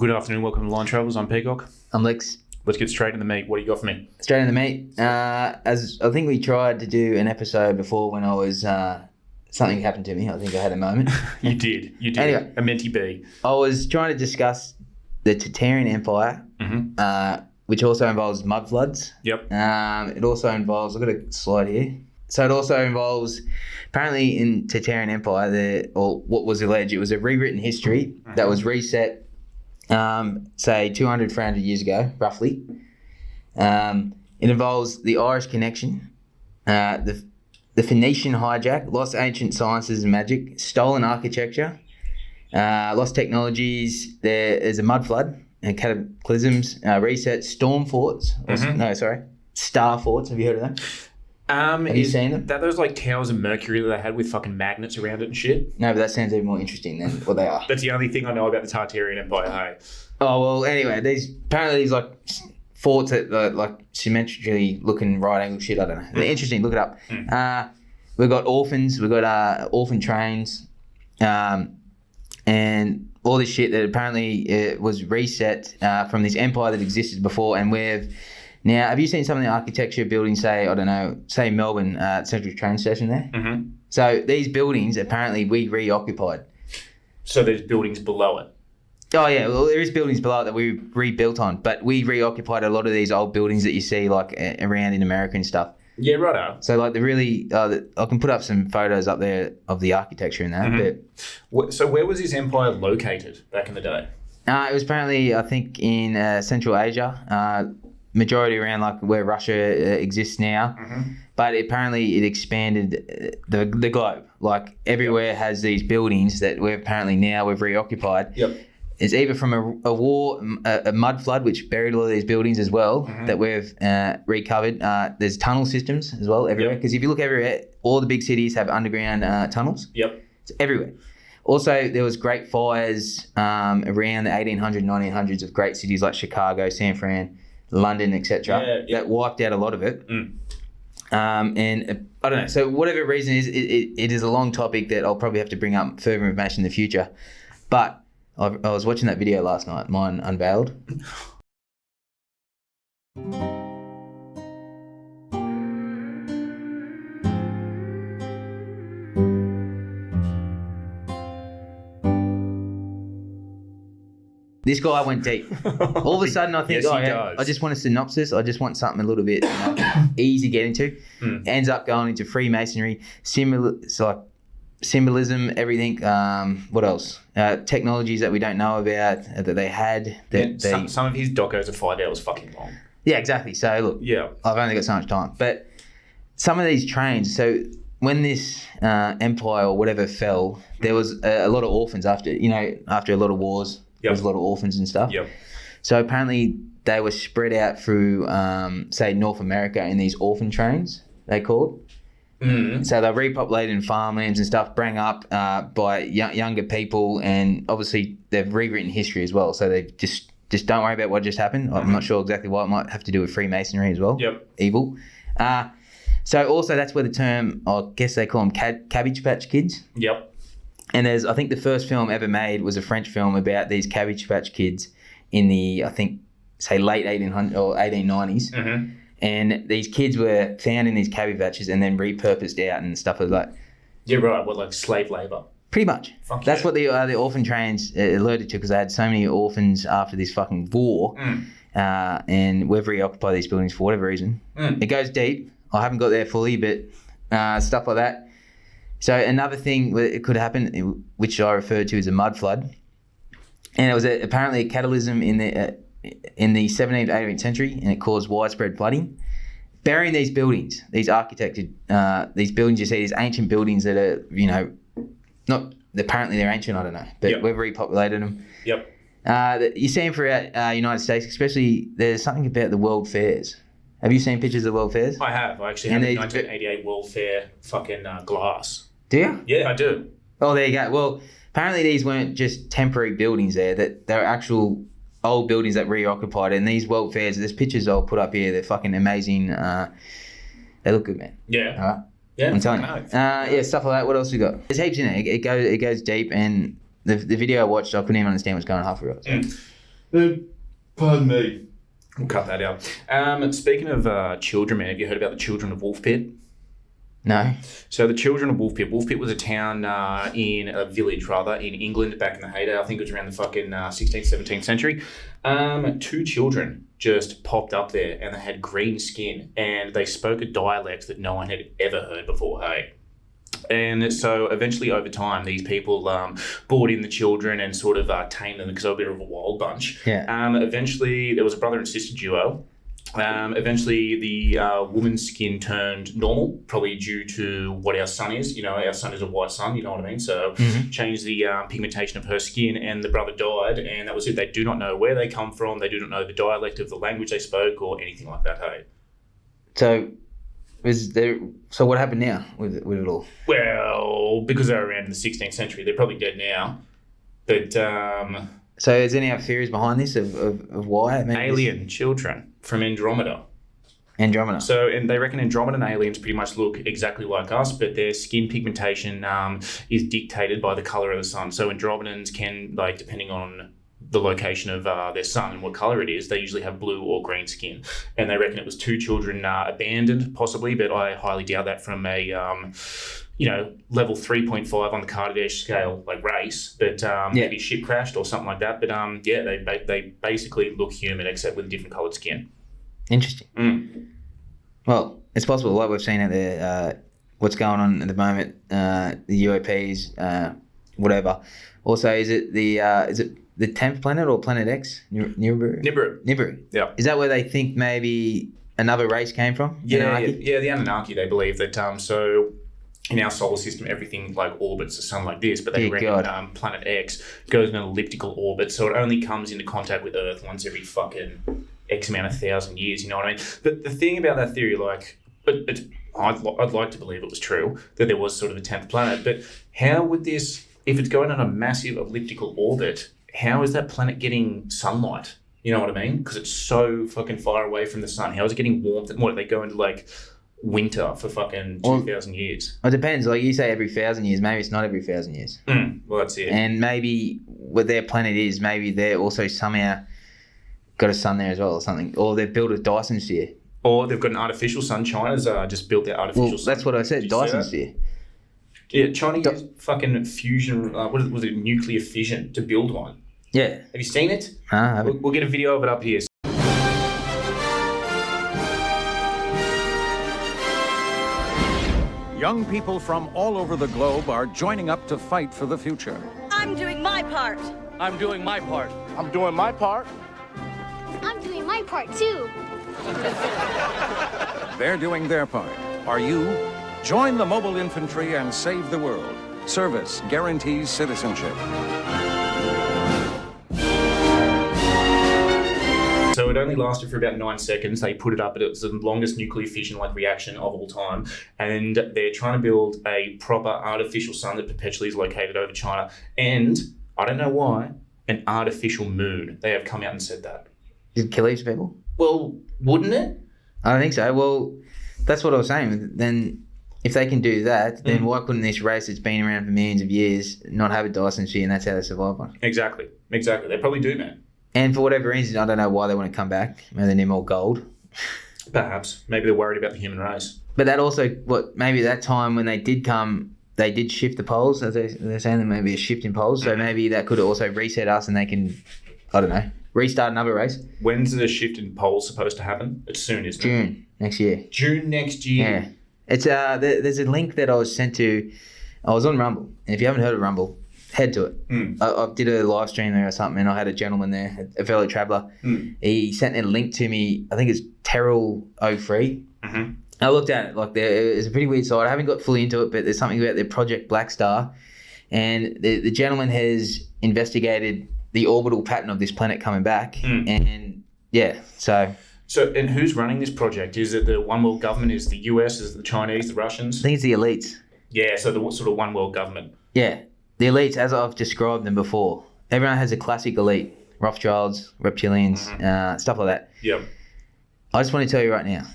Good afternoon, welcome to Line Travels. I'm Peacock. I'm Licks. Let's get straight in the meat. What do you got for me? Straight in the meat. As I think we tried to do an episode before when I was something happened to me. I think I had a moment. You did. Anyway, a mentee bee. I was trying to discuss the Tartarian Empire, which also involves mud floods. Yep. It also involves, I've got a slide here. So it also involves, apparently in Tartarian Empire, or what was alleged, it was a rewritten history that was reset, say 200, 300 years ago, roughly. It involves the Irish connection, the Phoenician hijack, lost ancient sciences and magic, stolen architecture, lost technologies. There's a mud flood and cataclysms, reset, storm forts. Star forts. Have you heard of them? Have you seen them? That those like towers of Mercury that they had with fucking magnets around it and shit? No, but that sounds even more interesting than what they are. That's the only thing I know about the Tartarian Empire, hey? Oh, well, anyway, apparently these like forts that are like symmetrically looking right angle shit, I don't know. They're interesting, look it up. We've got orphans, we've got orphan trains, and all this shit that apparently was reset from this empire that existed before, and now, have you seen some of the architecture buildings, say Melbourne Central train station there? Mm-hmm. So these buildings, apparently, we reoccupied. So there's buildings below it? Oh, yeah. Well, there is buildings below it that we rebuilt on, but we reoccupied a lot of these old buildings that you see, like, around in America and stuff. Yeah, righto. So, like, I can put up some photos up there of the architecture in that. Mm-hmm. So where was this empire located back in the day? It was apparently, I think, in Central Asia, majority around like where Russia exists now, but apparently it expanded the globe. Like everywhere has these buildings that we've reoccupied. Yep. It's either from a war, a mud flood which buried all of these buildings as well that we've recovered. There's tunnel systems as well everywhere, because if you look everywhere, all the big cities have underground tunnels. Yep. It's everywhere. Also, there was great fires around the 1800s, 1900s of great cities like Chicago, San Fran, London, etc. That wiped out a lot of it. And I don't know. So whatever reason it is a long topic that I'll probably have to bring up further information in the future. But I was watching that video last night, mine unveiled. This guy went deep. All of a sudden, I think, I just want a synopsis. I just want something a little bit easy to get into. Ends up going into Freemasonry, symbolism, everything. What else? Technologies that we don't know about that they had. Some of his docos are 5 hours fucking long. Yeah, exactly. So look, I've only got so much time. But some of these trains, so when this empire or whatever fell, there was a lot of orphans after a lot of wars. There was a lot of orphans and stuff. Yep. So apparently they were spread out through, say, North America in these orphan trains, they called. So they're repopulated in farmlands and stuff, bring up by younger people, and obviously they've rewritten history as well. So they just don't worry about what just happened. I'm not sure exactly why. It might have to do with Freemasonry as well. Yep. Evil. So also that's where the term, I guess they call them Cabbage Patch Kids. Yep. And I think the first film ever made was a French film about these Cabbage Patch Kids in the, I think, say late 1800s or 1890s. And these kids were found in these cabbage patches and then repurposed out and stuff like that. Yeah, right. What, like slave labour? Pretty much. That's what the orphan trains alerted to, because they had so many orphans after this fucking war. And we've reoccupied these buildings for whatever reason. It goes deep. I haven't got there fully, but stuff like that. So another thing it could happen, which I referred to as a mud flood, and it was apparently a catalysm in the 17th, 18th century, and it caused widespread flooding, burying these buildings, these architected, these buildings you see, these ancient buildings that are, not apparently they're ancient, I don't know, but we've repopulated them. Yep. You see them throughout United States, especially there's something about the World Fairs. Have you seen pictures of World Fairs? I have. I actually have a 1988 World Fair fucking glass. Do you? Yeah, I do. Oh, there you go. Well, apparently these weren't just temporary buildings there, that they were actual old buildings that reoccupied. And these World Fairs, there's pictures I'll put up here. They're fucking amazing. They look good, man. Yeah. All right? Yeah. I'm telling you. Stuff like that. What else we got? There's heaps in it. It goes deep, and the video I watched, I couldn't even understand what's going on half of it. Pardon me. We'll cut that out. Speaking of children, man, have you heard about the Children of Woolpit? No. So the Children of Woolpit. Woolpit was a town in a village, rather, in England back in the heyday. I think it was around the fucking 16th, 17th century. 2 children just popped up there and they had green skin and they spoke a dialect that no one had ever heard before, hey? And so eventually over time, these people brought in the children and sort of tamed them because they were a bit of a wild bunch. Yeah. Eventually, there was a brother and sister duo. Eventually, the woman's skin turned normal, probably due to what our sun is. You know, our sun is a white sun, you know what I mean? So changed the pigmentation of her skin and the brother died and that was it. They do not know where they come from. They do not know the dialect of the language they spoke or anything like that, hey? So what happened now with it all? Well, because they were around in the 16th century, they're probably dead now. But so is there any other theories behind this of why? Alien children from Andromeda. Andromeda. So, and they reckon Andromedan aliens pretty much look exactly like us, but their skin pigmentation is dictated by the color of the sun. So Andromedans can, like, depending on the location of their sun and what color it is, they usually have blue or green skin. And they reckon it was 2 children abandoned, possibly, but I highly doubt that from a, level 3.5 on the Kardashian scale, like race, but maybe ship crashed or something like that. But they basically look human except with a different colored skin. Interesting. Well, it's possible, like we've seen out there, what's going on at the moment, the UAPs, whatever. Also, is it the 10th planet or Planet X? Nibiru. Yeah. Is that where they think maybe another race came from? Yeah, the Anunnaki, they believe that, so in our solar system, everything like orbits the sun like this, but they reckon Planet X goes in an elliptical orbit, so it only comes into contact with Earth once every fucking X amount of 1,000 years, you know what I mean? But the thing about that theory, like, I'd like to believe it was true, that there was sort of a 10th planet, but how would this, if it's going on a massive elliptical orbit, how is that planet getting sunlight? You know what I mean? Because it's so fucking far away from the sun. How is it getting warmth? And what, are they going to, like, winter for fucking 2,000 years? It depends. Like you say every 1,000 years. Maybe it's not every 1,000 years. Well, that's it. And maybe what their planet is, maybe they're also somehow got a sun there as well or something. Or they've built a Dyson sphere. Or they've got an artificial sun. China's just built their artificial sun. That's what I said, Dyson sphere. Yeah, China used fucking fusion, what was it, nuclear fission to build one. Yeah. Have you seen it? I haven't. We'll get a video of it up here. Young people from all over the globe are joining up to fight for the future. I'm doing my part. I'm doing my part. I'm doing my part. I'm doing my part, too. They're doing their part. Are you? Join the mobile infantry and save the world. Service guarantees citizenship. So it only lasted for about 9 seconds. They put it up, but it was the longest nuclear fission-like reaction of all time. And they're trying to build a proper artificial sun that perpetually is located over China. And, I don't know why, an artificial moon. They have come out and said that. Did it kill these people? Well, wouldn't it? I don't think so. Well, that's what I was saying. Then if they can do that, then why couldn't this race that's been around for millions of years not have a Dyson sphere and that's how they survive on? Exactly. They probably do, man. And for whatever reason, I don't know why they want to come back. Maybe they need more gold. Perhaps. Maybe they're worried about the human race. But that also, maybe that time when they did come, they did shift the poles, as they're saying, there may be a shift in poles. So maybe that could also reset us and they can, I don't know, restart another race. When's the shift in poles supposed to happen? It's soon, isn't it? June next year. June next year? Yeah. It's there's a link that I was sent to. I was on Rumble. And if you haven't heard of Rumble, head to it. I did a live stream there or something, and I had a gentleman there, a fellow traveller. He sent a link to me. I think it's Terrell03. I looked at it. Like, it's a pretty weird site. I haven't got fully into it, but there's something about their Project Black Star, and the gentleman has investigated the orbital pattern of this planet coming back, and yeah, so. So, and who's running this project? Is it the one world government? Is it the US? Is it the Chinese? The Russians? I think it's the elites. Yeah, so the sort of one world government. Yeah. The elites, as I've described them before, everyone has a classic elite. Rothschilds, Reptilians, stuff like that. Yep. I just want to tell you right now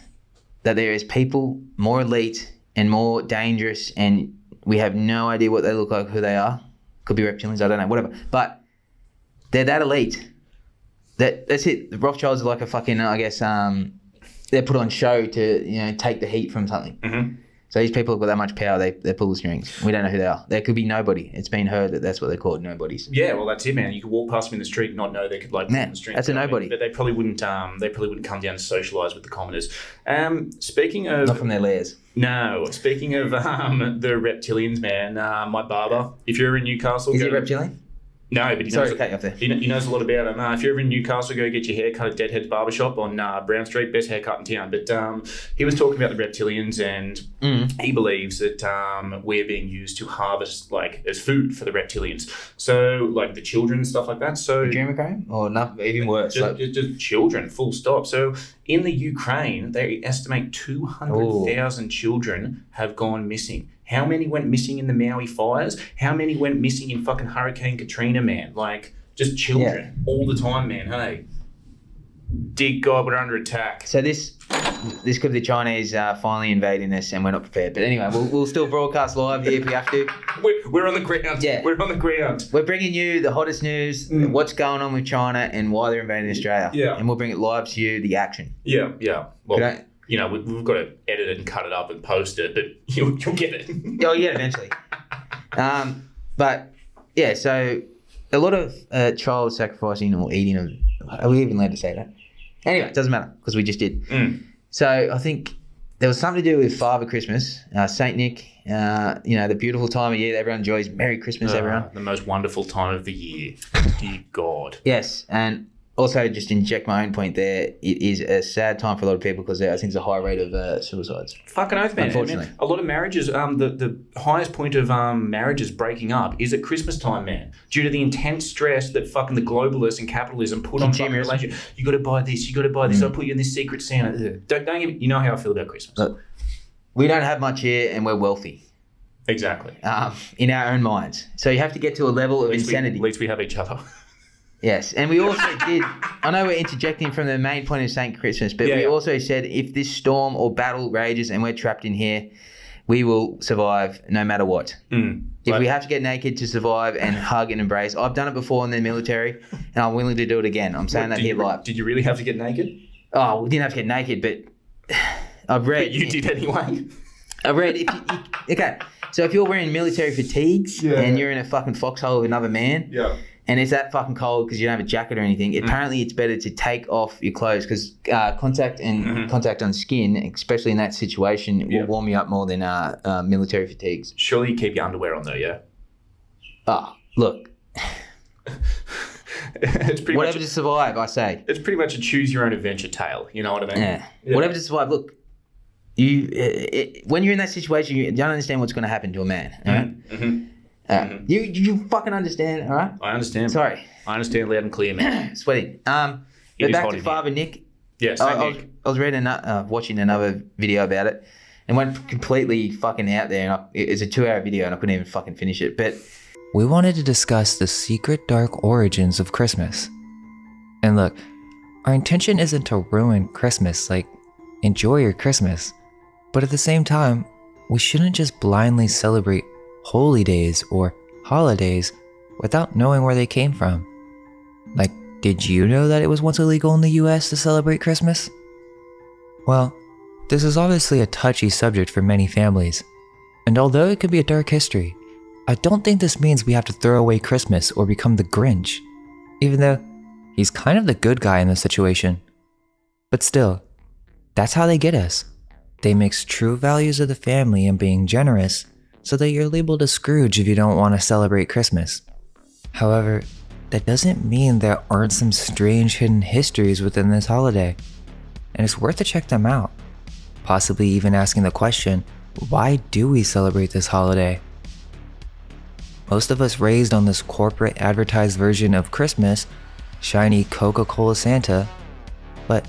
that there is people more elite and more dangerous, and we have no idea what they look like, who they are. Could be reptilians, I don't know, whatever. But they're that elite That's it. The Rothschilds are like a fucking, I guess, they're put on show to, take the heat from something. Mm-hmm. So these people have got that much power, they pull the strings. We don't know who they are. There could be nobody. It's been heard that that's what they're called, nobodies. Yeah, well, that's it, man. You could walk past them in the street and not know they could, pull the strings. That's a nobody. But they probably wouldn't come down to socialise with the commoners. Speaking of... Not from their lairs. No. Speaking of the Reptilians, man, my barber, if you're ever in Newcastle... Is he reptilian? No, but he knows, cut you off there. He knows a lot about him. If you're ever in Newcastle, go get your hair cut at Deadhead's Barbershop on Brown Street, best haircut in town. But he was talking about the Reptilians, and he believes that we're being used to harvest, as food for the Reptilians. So, the children and stuff like that. So Adrenochrome? Or nothing, even worse? Just children, full stop. So in the Ukraine, they estimate 200,000 children have gone missing. How many went missing in the Maui fires? How many went missing in fucking Hurricane Katrina, man? Just children all the time, man. Hey, dear God, we're under attack. So this could be the Chinese finally invading us, and we're not prepared. But anyway, we'll still broadcast live here if we have to. We're on the ground. Yeah, we're on the ground. We're bringing you the hottest news, what's going on with China, and why they're invading Australia. Yeah, and we'll bring it live to you, the action. Yeah. Well, we've got to edit it and cut it up and post it, but you'll get it. Oh, yeah, eventually. But, yeah, so a lot of child sacrificing or eating of... Are we even allowed to say that? Anyway, it doesn't matter, because we just did. So I think there was something to do with Father Christmas, St. Nick, the beautiful time of year that everyone enjoys. Merry Christmas, everyone. The most wonderful time of the year. Dear God. Yes, and... Also, just to inject my own point there, it is a sad time for a lot of people because I think there's a high rate of suicides. Fucking oath, man. Unfortunately. Man. A lot of marriages, the highest point of marriages breaking up is at Christmas time, man. Due to the intense stress that fucking the globalists and capitalism put on fucking relationships. You got to buy this, I'll put you in this secret Santa. You know how I feel about Christmas. Look, we don't have much here and we're wealthy. Exactly. In our own minds. So you have to get to a level of insanity. At least we have each other. Yes, and we also did, I know we're interjecting from the main point of St. Christmas, but we also said if this storm or battle rages and we're trapped in here, we will survive no matter what. If we have to get naked to survive and hug and embrace, I've done it before in the military, and I'm willing to do it again. I'm saying that here live. Did you really have to get naked? Oh, we didn't have to get naked, but I've read... But you did anyway. I've read... Okay, so if you're wearing military fatigues and you're in a fucking foxhole with another man... And it's that fucking cold because you don't have a jacket or anything. Apparently, it's better to take off your clothes because contact on skin, especially in that situation, will warm you up more than military fatigues. Surely you keep your underwear on though, yeah? Oh, look. It's pretty whatever to survive, I say. It's pretty much a choose your own adventure tale. You know what I mean? Yeah. Whatever to survive. Look, when you're in that situation, you don't understand what's going to happen to a man. All right? You fucking understand, all right? I understand. Sorry. I understand loud and clear, man. Sweating. But back to Father Nick. Yes, I was reading, watching another video about it and went completely fucking out there. And it's a 2-hour video and I couldn't even fucking finish it. But we wanted to discuss the secret dark origins of Christmas. And look, our intention isn't to ruin Christmas, enjoy your Christmas. But at the same time, we shouldn't just blindly celebrate holy days or holidays without knowing where they came from. Did you know that it was once illegal in the US to celebrate Christmas? Well, this is obviously a touchy subject for many families, and although it could be a dark history, I don't think this means we have to throw away Christmas or become the Grinch, even though he's kind of the good guy in this situation. But still, that's how they get us. They mix true values of the family and being generous so that you're labeled a Scrooge if you don't want to celebrate Christmas. However, that doesn't mean there aren't some strange hidden histories within this holiday, and it's worth to check them out, possibly even asking the question, why do we celebrate this holiday? Most of us raised on this corporate advertised version of Christmas, shiny Coca-Cola Santa, but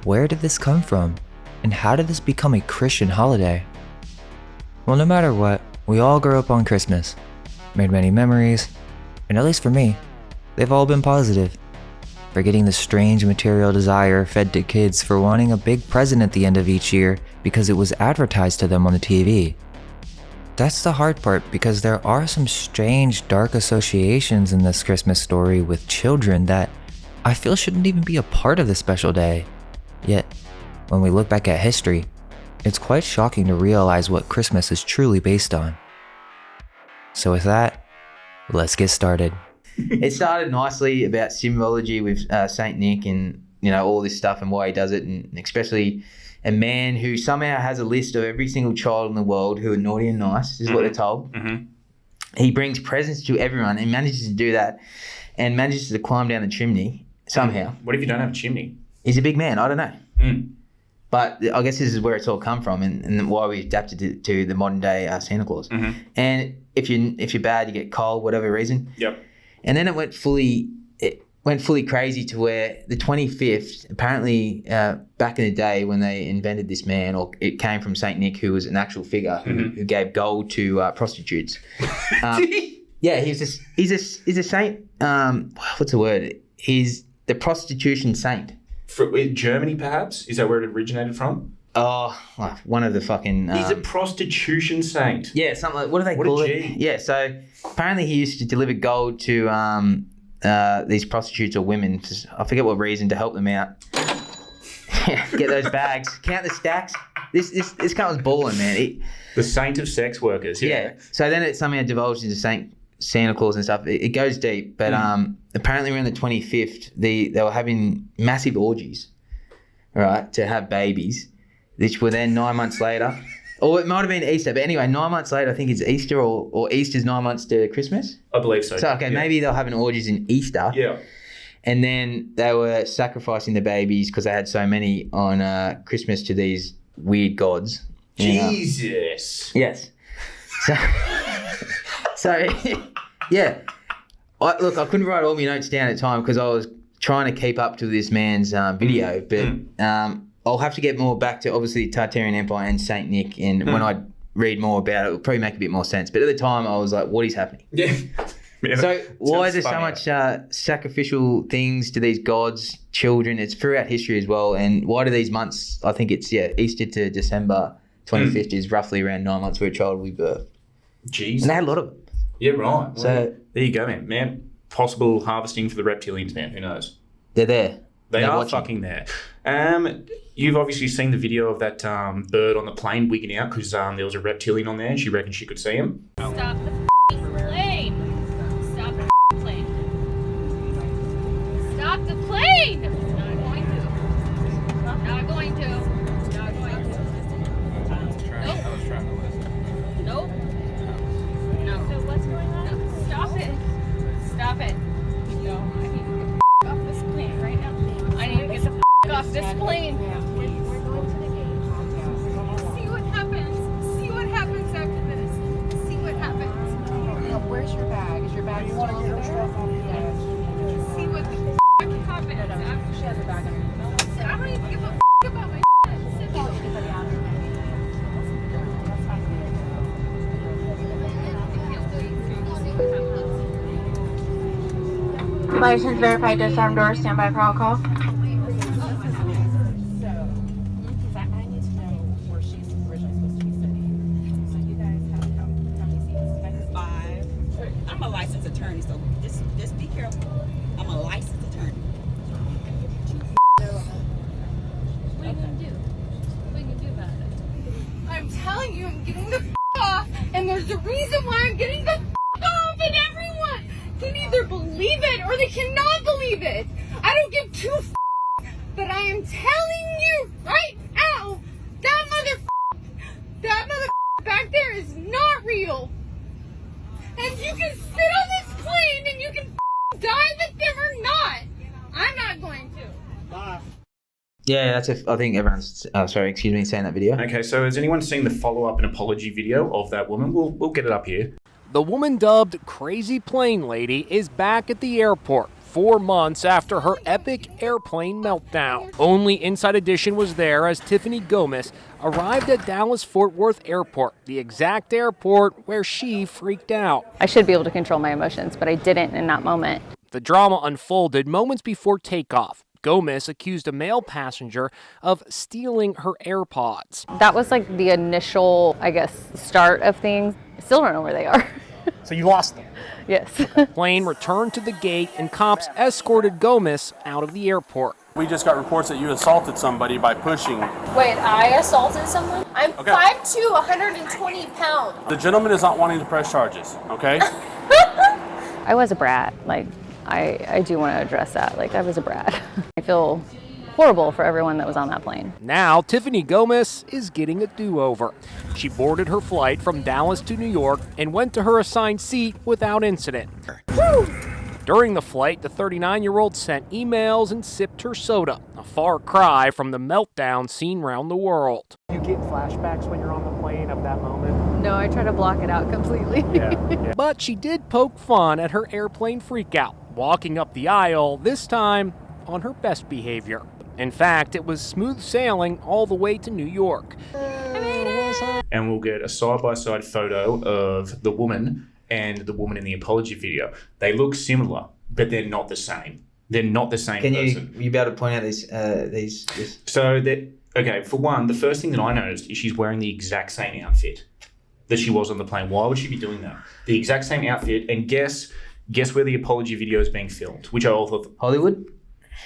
where did this come from, and how did this become a Christian holiday? Well, no matter what, we all grew up on Christmas, made many memories, and at least for me, they've all been positive. Forgetting the strange material desire fed to kids for wanting a big present at the end of each year because it was advertised to them on the TV. That's the hard part because there are some strange dark associations in this Christmas story with children that I feel shouldn't even be a part of this special day. Yet, when we look back at history, it's quite shocking to realize what Christmas is truly based on. So with that, let's get started. It started nicely about symbology with Saint Nick and, all this stuff and why he does it, and especially a man who somehow has a list of every single child in the world who are naughty and nice, is what they're told. Mm-hmm. He brings presents to everyone and manages to do that and manages to climb down the chimney somehow. What if you don't have a chimney? He's a big man. I don't know. But I guess this is where it's all come from and why we adapted it to the modern day Santa Claus. Mm-hmm. And if you're bad, you get cold, whatever reason. Yep. And then it went fully crazy to where the 25th, apparently back in the day when they invented this man, or it came from Saint Nick, who was an actual figure who gave gold to prostitutes. Yeah, he's a saint. What's the word? He's the prostitution saint. Germany, perhaps? Is that where it originated from? Oh, one of the fucking... He's a prostitution saint. Yeah, something like... What do they call it? Yeah, so apparently he used to deliver gold to these prostitutes or women, for, I forget what reason, to help them out. Get those bags. Count the stacks. This guy was balling, man. The saint of sex workers, yeah. So then it somehow divulged into Santa Claus and stuff. It goes deep, but apparently around the 25th, they were having massive orgies, right, to have babies, which were then 9 months later, or it might have been Easter, but anyway, 9 months later, I think it's Easter, or Easter's 9 months to Christmas. I believe so. So, okay, maybe they'll have an orgies in Easter. Yeah. And then they were sacrificing the babies because they had so many on Christmas to these weird gods. Jesus. Yes. So, yeah. I couldn't write all my notes down at the time because I was trying to keep up to this man's video, but I'll have to get more back to, obviously, Tartarian Empire and Saint Nick, and when I read more about it, it'll probably make a bit more sense. But at the time, I was like, what is happening? Yeah. So why is there so much sacrificial things to these gods, children? It's throughout history as well. And why do these months, I think it's, Easter to December 25th is roughly around 9 months for a child we birth. Jeez. And they had a lot of them. Yeah, right. So well, there you go, man. Possible harvesting for the reptilians, man. Who knows? They're there. They are fucking there. You've obviously seen the video of that bird on the plane wigging out because there was a reptilian on there and she reckoned she could see him. Stop the plane! Stop the plane! Stop the plane! Not going to. Not going to. Not going to. Nope. I was trying to listen. Nope. No. So what's going on? No. Stop it. Stop it. No, I need to get the off this plane right now. I need to get the off this plane. We're going to the gate. See what happens. See what happens after this. See what happens. Where's your bag? Is your bag still over there? Yes. See what the happens after She has a bag under I don't even give a about my shit. Call anybody out. That's fine. License verified, disarm door, stand by for all call. I'm a licensed attorney, so just be careful. I'm a licensed attorney. What are you gonna do? What are you gonna do about it? I'm telling you, I'm getting the off, and there's a reason why I'm getting the off, and everyone can either believe it or they cannot believe it. I don't give two but I am telling you right now, that mother back there is not real. And you can sit on this plane and you can die with them or not. I'm not going to. Bye. Yeah, I think everyone's, saying that video. Okay, so has anyone seen the follow-up and apology video of that woman? We'll get it up here. The woman dubbed Crazy Plane Lady is back at the airport 4 months after her epic airplane meltdown. Only Inside Edition was there as Tiffany Gomez arrived at Dallas-Fort Worth Airport, the exact airport where she freaked out. I should be able to control my emotions, but I didn't in that moment. The drama unfolded moments before takeoff. Gomez accused a male passenger of stealing her AirPods. That was like the initial, start of things. I still don't know where they are. So you lost them. Yes. Plane returned to the gate and cops escorted Gomez out of the airport. We just got reports that you assaulted somebody by pushing. Wait, I assaulted someone? I'm Okay. 5'2", 120 pounds. The gentleman is not wanting to press charges, okay? I was a brat. Like, I do want to address that. Like, I was a brat. I feel horrible for everyone that was on that plane. Now, Tiffany Gomez is getting a do-over. She boarded her flight from Dallas to New York and went to her assigned seat without incident. Woo! During the flight, the 39-year-old sent emails and sipped her soda, a far cry from the meltdown seen around the world. You get flashbacks when you're on the plane of that moment? No, I try to block it out completely. Yeah. But she did poke fun at her airplane freakout, walking up the aisle, this time on her best behavior. In fact, it was smooth sailing all the way to New York. And we'll get a side-by-side photo of the woman and the woman in the apology video. They look similar, but they're not the same. They're not the same person. Can you be able to point out these? So that, okay, for one, the first thing that I noticed is she's wearing the exact same outfit that she was on the plane. Why would she be doing that? The exact same outfit, and guess where the apology video is being filmed? Which I also thought, Hollywood?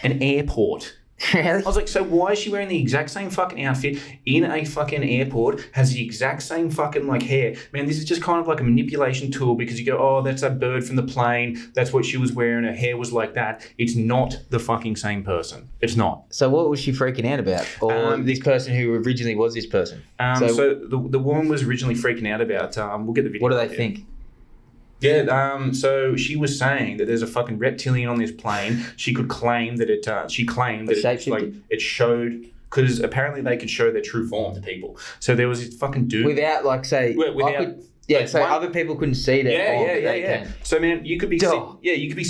An airport. Really? I was like, so why is she wearing the exact same fucking outfit in a fucking airport, has the exact same fucking like hair? Man, this is just kind of like a manipulation tool because you go, oh, that's a bird from the plane. That's what she was wearing. Her hair was like that. It's not the fucking same person. It's not. So what was she freaking out about? Or this person who originally was this person? So the woman was originally freaking out about, we'll get the video. What do they think? Yeah, so she was saying that there's a fucking reptilian on this plane. She could claim that it it showed, because apparently they could show their true form to people. So there was this fucking dude. Without, like, say, other people couldn't see that. Yeah. So man, you could be you could be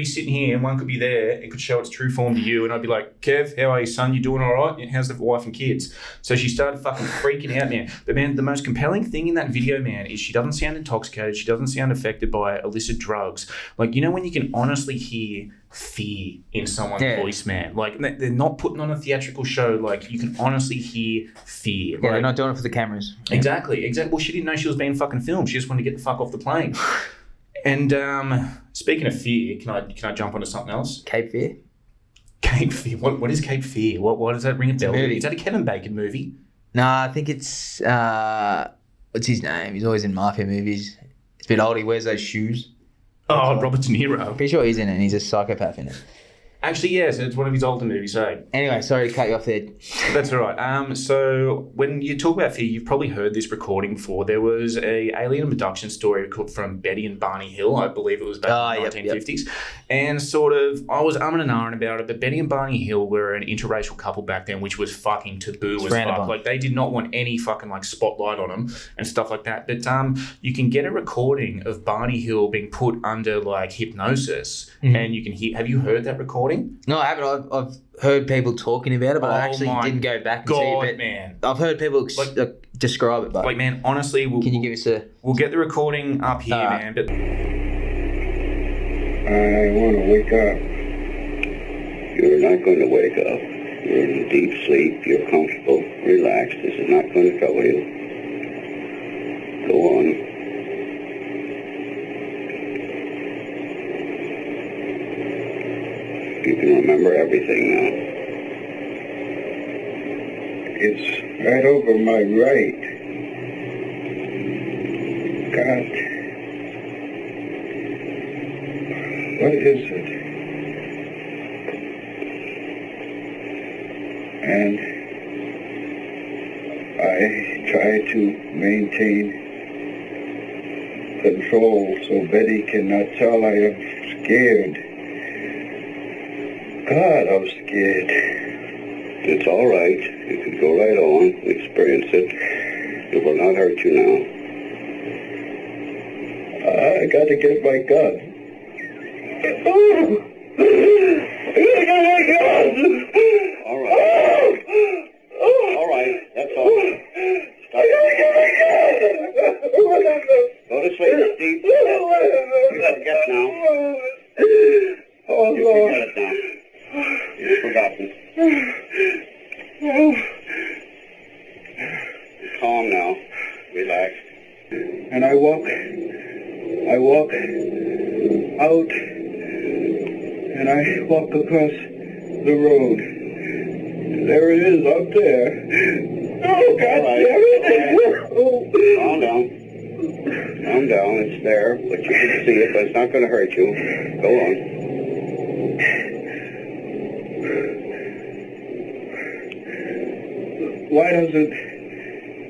sitting here and one could be there and could show its true form to you, and I'd be like, Kev, how are you, son? You doing all right? How's the wife and kids? So she started fucking freaking out, man. But man, the most compelling thing in that video, man, is she doesn't sound intoxicated. She doesn't sound affected by illicit drugs. Like, you know when you can honestly hear fear in someone's voice, man. Like, they're not putting on a theatrical show. Like, you can honestly hear fear. Yeah, they're not doing it for the cameras. Exactly. Well, she didn't know she was being fucking filmed. She just wanted to get the fuck off the plane. And speaking of fear, can I jump onto something else? Cape Fear? Cape Fear? What is Cape Fear? What does that ring a bell? Is that a Kevin Bacon movie? No, I think it's what's his name? He's always in mafia movies. It's a bit old. He wears those shoes. Oh, Robert De Niro. I'm pretty sure he's in it, and he's a psychopath in it. Actually, yes, it's one of his older movies, so. Anyway, sorry to cut you off there. That's all right. So when you talk about fear, you've probably heard this recording before. There was a alien abduction story from Betty and Barney Hill. I believe it was back in the 1950s. Yep. And sort of, I was umming and ahhing about it, but Betty and Barney Hill were an interracial couple back then, which was fucking taboo as fuck. Like, they did not want any fucking, like, spotlight on them and stuff like that. But you can get a recording of Barney Hill being put under, like, hypnosis, and you can hear. Have you heard that recording? No, I haven't. I've heard people talking about it, but I actually didn't go back and see it. But man. I've heard people describe it, but like, man, honestly, can you give us a? We'll get the recording up here, man. But I want to wake up. You're not going to wake up. You're in deep sleep. You're comfortable, relaxed. This is not going to trouble you. Go on. You can remember everything now. It's right over my right. God. What is it? And I try to maintain control so Betty cannot tell I am scared. God, I'm scared. It's all right. You can go right on, experience it. It will not hurt you now. I got to get my gun. I got my gun! All right. All right, that's all. Stop. Go to sleep, Steve. You forget now. Oh, you forget it now. You've forgotten. Calm now. Relax. And I walk I walk out and I walk across the road. There it is up there. Oh, God damn it! Oh. Calm down. Calm down. It's there, but you can see it, but it's not going to hurt you. Go on. Why doesn't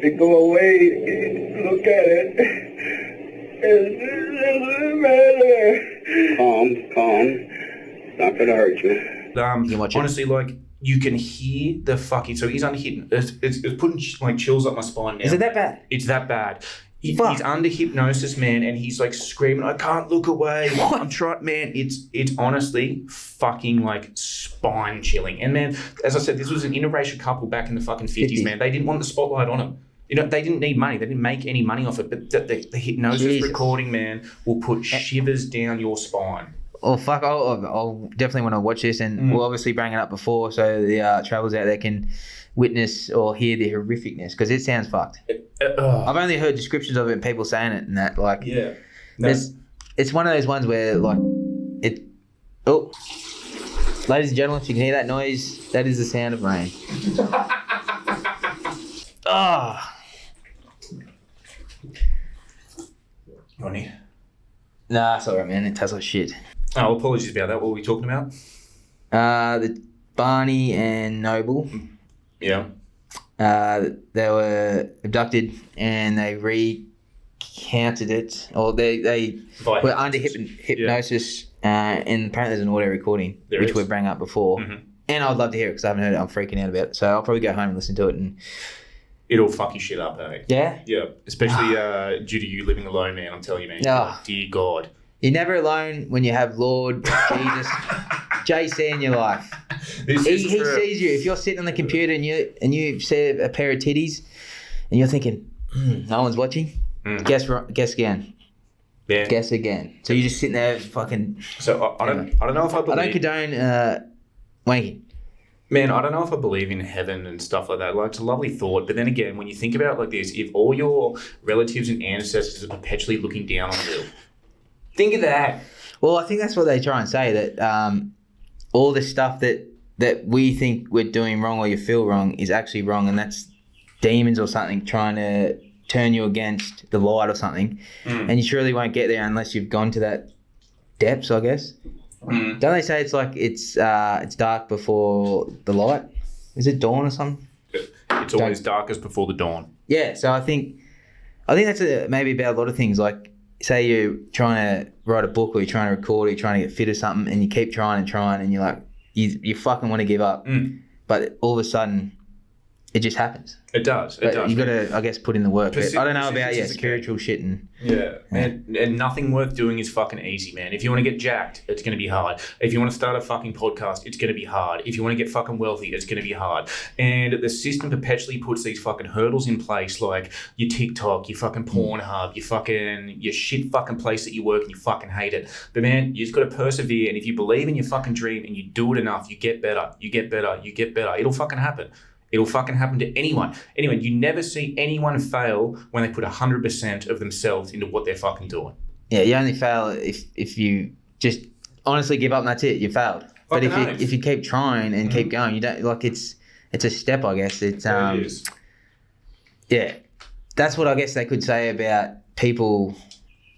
it go away? Look at it. It doesn't matter. Calm. It's not going to hurt you. Honestly, like, you can hear the fucking... So he's under hit. It's putting like chills up my spine now. Is it that bad? It's that bad. He's under hypnosis, man, and he's like screaming, I can't look away. I'm trying, man. It's honestly fucking like spine chilling. And man, as I said, this was an interracial couple back in the fucking 50s, man. They didn't want the spotlight on them. You know, they didn't need money. They didn't make any money off it. But the hypnosis recording, man, will put shivers down your spine. Oh, fuck. I'll definitely want to watch this, and we'll obviously bring it up before so the travellers out there can witness or hear the horrificness, because it sounds fucked. I've only heard descriptions of it and people saying it and that, like... Yeah. It's one of those ones where, like, it... Oh. Ladies and gentlemen, if you can hear that noise, that is the sound of rain. Ronnie? Nah, it's alright, man. It tastes like shit. Oh, apologies about that. What were we talking about? The Barney and Noble. Yeah. They were abducted and they recounted it, or they were under hypnosis, and apparently there's an audio recording, which we brought up before. Mm-hmm. And I'd love to hear it because I haven't heard it. I'm freaking out about it. So I'll probably go home and listen to it. And it'll fuck your shit up, eh? Yeah? Yeah. Especially due to you living alone, man. I'm telling you, man. Oh. Dear God. You're never alone when you have Lord Jesus JC in your life. He sees you. If you're sitting on the computer and you see a pair of titties and you're thinking, no one's watching, guess again. Yeah. Guess again. So you're just sitting there fucking... So I don't know if I believe... I don't condone wanking. Man, I don't know if I believe in heaven and stuff like that. Like, it's a lovely thought. But then again, when you think about it like this, if all your relatives and ancestors are perpetually looking down on you, think of that. Well, I think that's what they try and say, that all the stuff that we think we're doing wrong or you feel wrong is actually wrong, and that's demons or something trying to turn you against the light or something. And you surely won't get there unless you've gone to that depths, I guess. Don't they say it's like it's dark before the light? Is it dawn or something? It's always darkest before the dawn. Yeah, so I think that's maybe about a lot of things. Like, say you're trying to write a book, or you're trying to record, or you're trying to get fit or something, and you keep trying, and you're like, you fucking want to give up, but all of a sudden it just happens. It does. You got to, I guess, put in the work. But I don't know about spiritual shit and man, and nothing worth doing is fucking easy, man. If you want to get jacked, it's going to be hard. If you want to start a fucking podcast, it's going to be hard. If you want to get fucking wealthy, it's going to be hard. And the system perpetually puts these fucking hurdles in place, like your TikTok, your fucking Pornhub, your shit fucking place that you work and you fucking hate it. But man, you just got to persevere. And if you believe in your fucking dream and you do it enough, you get better. It'll fucking happen. It'll fucking happen to anyone. Anyway, you never see anyone fail when they put 100% of themselves into what they're fucking doing. Yeah, you only fail if you just honestly give up and that's it. You failed. But if you keep trying and keep going, you don't, like, it's a step, I guess. It is. Yeah, that's what I guess they could say about people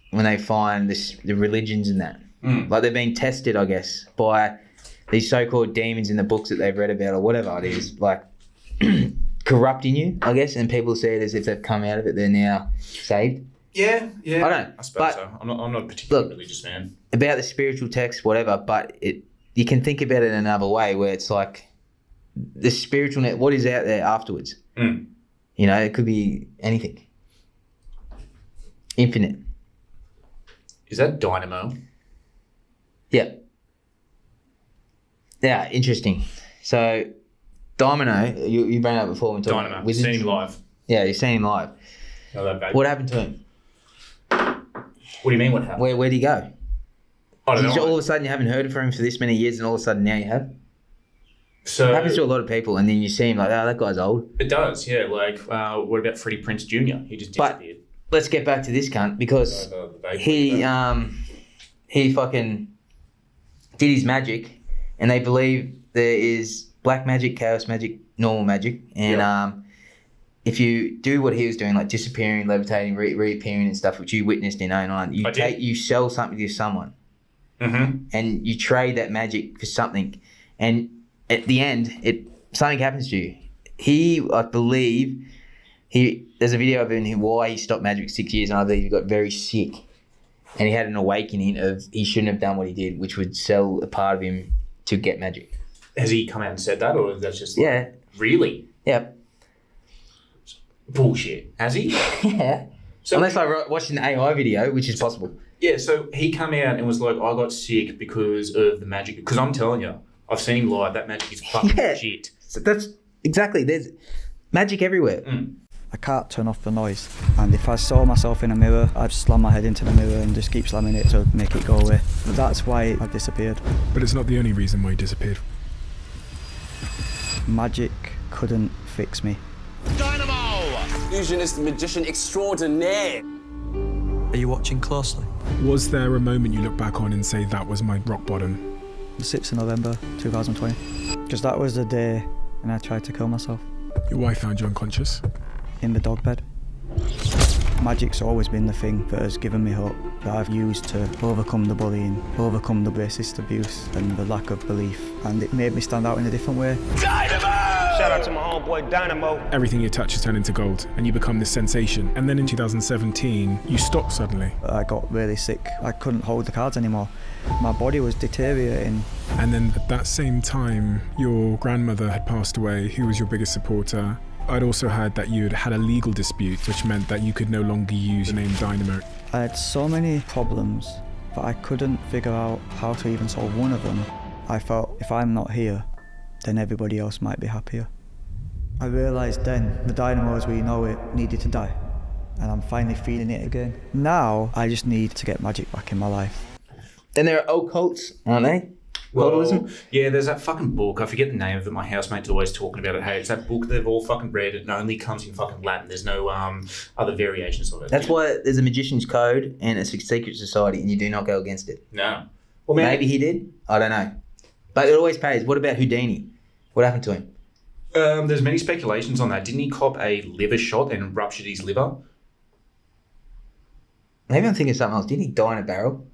when they find the religions and that. Like, they're being tested, I guess, by these so-called demons in the books that they've read about or whatever it is, like corrupting you, I guess, and people see it as if they've come out of it, they're now saved. Yeah. I suppose so. I'm not a particularly religious man. About the spiritual text, whatever, but you can think about it in another way where it's like the spiritual net, what is out there afterwards? You know, it could be anything. Infinite. Is that Dynamo? Yeah. Yeah, interesting. So, Dynamo, you brought it up before. Dynamo, you've seen him live. Yeah, you've seen him live. What happened to him? What do you mean, what happened? Where'd he go? I don't know. All of a sudden you haven't heard from him for this many years, and all of a sudden now you have? So it happens to a lot of people, and then you see him like, oh, that guy's old. It does, yeah. Like, what about Freddie Prinze Jr.? He just disappeared. let's get back to this cunt because he fucking did his magic, and they believe there is black magic, chaos magic, normal magic, and if you do what he was doing, like disappearing, levitating, reappearing and stuff, which you witnessed in 09, you sell something to someone, and you trade that magic for something, and at the end, something happens to you. I believe, there's a video of him why he stopped magic 6 years, and I believe he got very sick, and he had an awakening of he shouldn't have done what he did, which would sell a part of him to get magic. Has he come out and said that, or that's just really? Yeah. Bullshit. Has he? Yeah. So unless I watched an AI video, which is possible. Yeah, so he come out and was like, I got sick because of the magic. Because I'm telling you, I've seen him live. That magic is fucking shit. So that's exactly. There's magic everywhere. I can't turn off the noise. And if I saw myself in a mirror, I'd slam my head into the mirror and just keep slamming it to make it go away. But that's why I disappeared. But it's not the only reason why you disappeared. Magic couldn't fix me. Dynamo! Illusionist magician extraordinaire. Are you watching closely? Was there a moment you look back on and say that was my rock bottom? The 6th of November 2020. Because that was the day when I tried to kill myself. Your wife found you unconscious? In the dog bed. Magic's always been the thing that has given me hope, that I've used to overcome the bullying, overcome the racist abuse and the lack of belief, and it made me stand out in a different way. Dynamo! Shout out to my homeboy Dynamo. Everything you touch is turned into gold, and you become this sensation. And then in 2017, you stopped suddenly. I got really sick. I couldn't hold the cards anymore. My body was deteriorating. And then at that same time, your grandmother had passed away, who was your biggest supporter. I'd also heard that you had a legal dispute, which meant that you could no longer use the name Dynamo. I had so many problems, but I couldn't figure out how to even solve one of them. I felt if I'm not here, then everybody else might be happier. I realised then the Dynamo as we know it needed to die, and I'm finally feeling it again. Now I just need to get magic back in my life. Then there are occults, aren't they? Well, yeah, there's that fucking book. I forget the name of it. My housemate's always talking about it. Hey, it's that book they've all fucking read. It only comes in fucking Latin. There's no other variations of it. That's why there's a magician's code and a secret society, and you do not go against it. No. Well, maybe he did. I don't know. But it always pays. What about Houdini? What happened to him? There's many speculations on that. Didn't he cop a liver shot and ruptured his liver? Maybe I'm thinking of something else. Didn't he die in a barrel?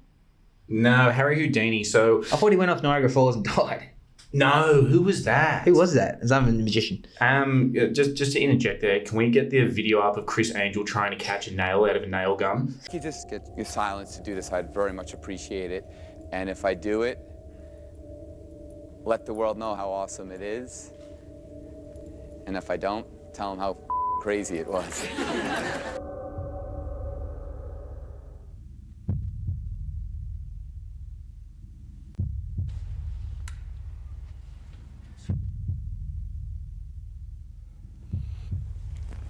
No, Harry Houdini. So I thought he went off Niagara Falls and died. No, who was that? Who was that? Is that a magician? Just to interject there, can we get the video up of Criss Angel trying to catch a nail out of a nail gun? If you just get your silence to do this, I'd very much appreciate it. And if I do it, let the world know how awesome it is. And if I don't, tell them how crazy it was.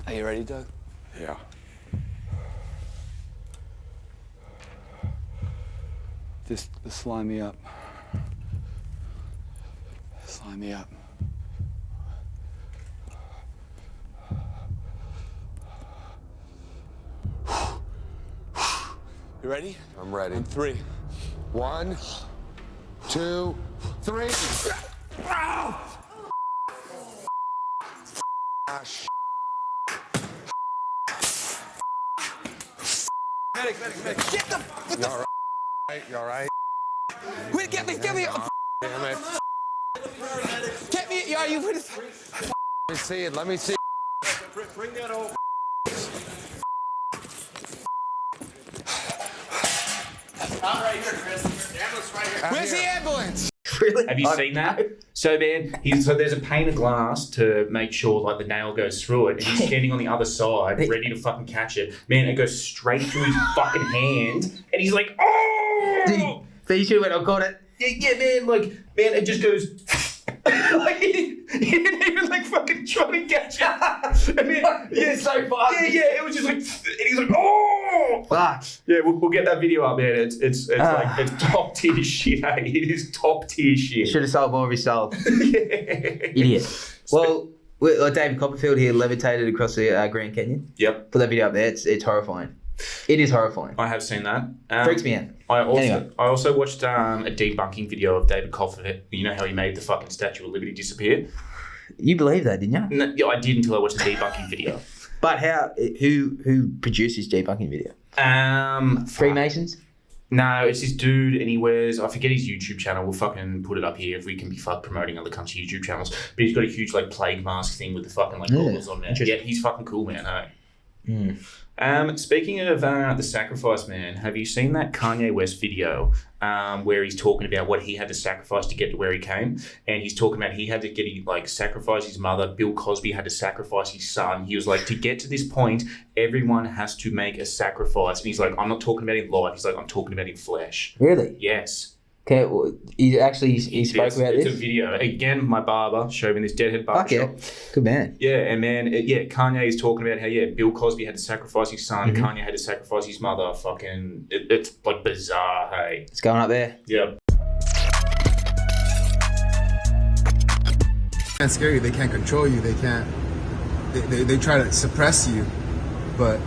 Are you ready, Doug? Yeah. Just slime me up. Slime me up. You ready? I'm ready. On 3. 1, 2, 3. Medic. Get the. You all right? You all right? Wait, get me. Damn it. Get me. Are you? Let me see it. Bring that over. I'm right here, Chris. The ambulance right here. Where's the ambulance? Really? Have you seen that? So, man, there's a pane of glass to make sure like the nail goes through it, and he's standing on the other side, ready to fucking catch it. Man, it goes straight through his fucking hand, and he's like, oh! So you should have went, I got it. Yeah, man, it just goes. Like he didn't even like fucking try to catch it. I mean, yeah, so fast. Yeah, it was just like, and he's like, oh! Fuck. Yeah, we'll get that video up, man. It's like it's top tier shit. Hey, it is top tier shit. Should have sold more of his soul. Idiot. Well, David Copperfield here levitated across the Grand Canyon. Yep. Put that video up there. It's horrifying. It is horrifying. I have seen that. Freaks me out. I Anyway. also watched a debunking video of David Copperfield. You know how he made the fucking Statue of Liberty disappear? You believe that, didn't you? No, yeah, I did until I watched the debunking video. But how? Who produced this debunking video? Freemasons? No, it's this dude, and he wears, I forget his YouTube channel. We'll fucking put it up here if we can be promoting other countries' YouTube channels. But he's got a huge plague mask thing with the fucking goggles on there. Yeah, he's fucking cool, man. Hey. Speaking of the sacrifice, man, have you seen that Kanye West video where he's talking about what he had to sacrifice to get to where he came? And he's talking about he had to sacrifice his mother. Bill Cosby had to sacrifice his son. He was like, to get to this point, everyone has to make a sacrifice. And he's like, I'm not talking about in life. He's like, I'm talking about in flesh. Really? Yes. Okay, well, he spoke about this? It's a video. Again, my barber showed me this deadhead barber shop. Yeah. Good man. Yeah, and man, Kanye is talking about how, Bill Cosby had to sacrifice his son, Kanye had to sacrifice his mother. Fucking, it's bizarre, hey. It's going up there. Yep. Can't scare you, they can't control you, they can't, they try to suppress you, but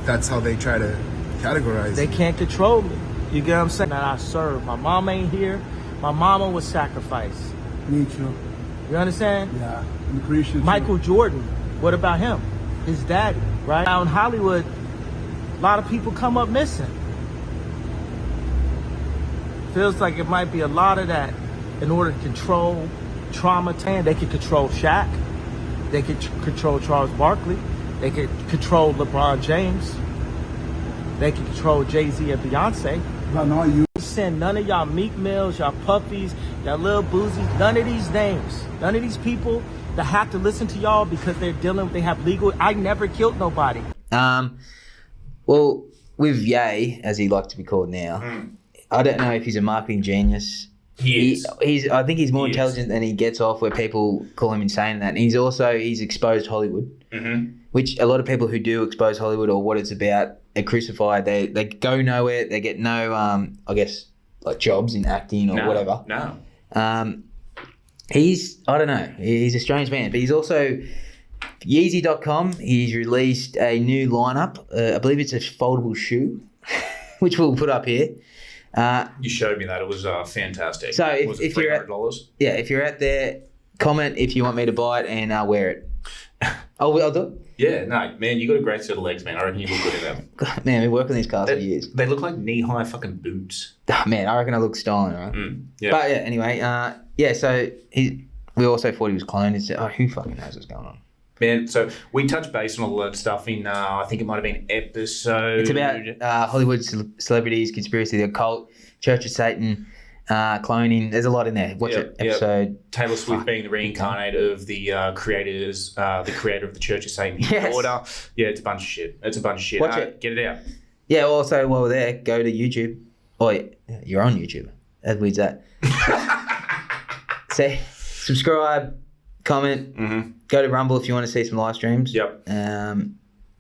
that's how they try to categorize They can't control me. You get what I'm saying? That I serve. My mom ain't here. My mama was sacrificed. Me too. You understand? Yeah, I'm pretty sure. Michael Jordan, what about him? His daddy, right? Now in Hollywood, a lot of people come up missing. Feels like it might be a lot of that in order to control trauma. They could control Shaq. They could control Charles Barkley. They could control LeBron James. They could control Jay-Z and Beyonce. But not you. Send none of y'all Meek Mills, y'all Puffies, y'all Lil Boozies, none of these names, none of these people that have to listen to y'all because they have legal. I never killed nobody. Well, with Ye, as he likes to be called now, I don't know if he's a marketing genius. He is. I think he's more intelligent than he gets off where people call him insane and that. And he's exposed Hollywood, which a lot of people who do expose Hollywood or what it's about are crucified. They go nowhere. They get no, I guess, jobs in acting or whatever. No. I don't know. He's a strange man. But he's also, Yeezy.com, he's released a new lineup. I believe it's a foldable shoe, which we'll put up here. You showed me that. It was fantastic. So if you're at $300? if you're out there, comment if you want me to buy it and I'll wear it. I'll do it. Yeah, no, man, you got a great set of legs, man. I reckon you look good in them. God, man, we've worked on these cars for years. They look like knee-high fucking boots. Oh, man, I reckon I look styling, right? Yeah. But yeah, anyway, so we also thought he was cloned. It's, who fucking knows what's going on? Man, so we touched base on all that stuff in, I think it might have been episode... It's about Hollywood celebrities, conspiracy, the occult, Church of Satan, cloning. There's a lot in there. Watch it. Episode. Taylor Swift being the reincarnate of the creator of the Church of Satan. Yes. Order. Yeah, it's a bunch of shit. Watch it. Get it out. Yeah, also, while we're there, go to YouTube. Oh, yeah, you're on YouTube. How weird is that? Say, subscribe, comment, go to Rumble if you want to see some live streams. Yep.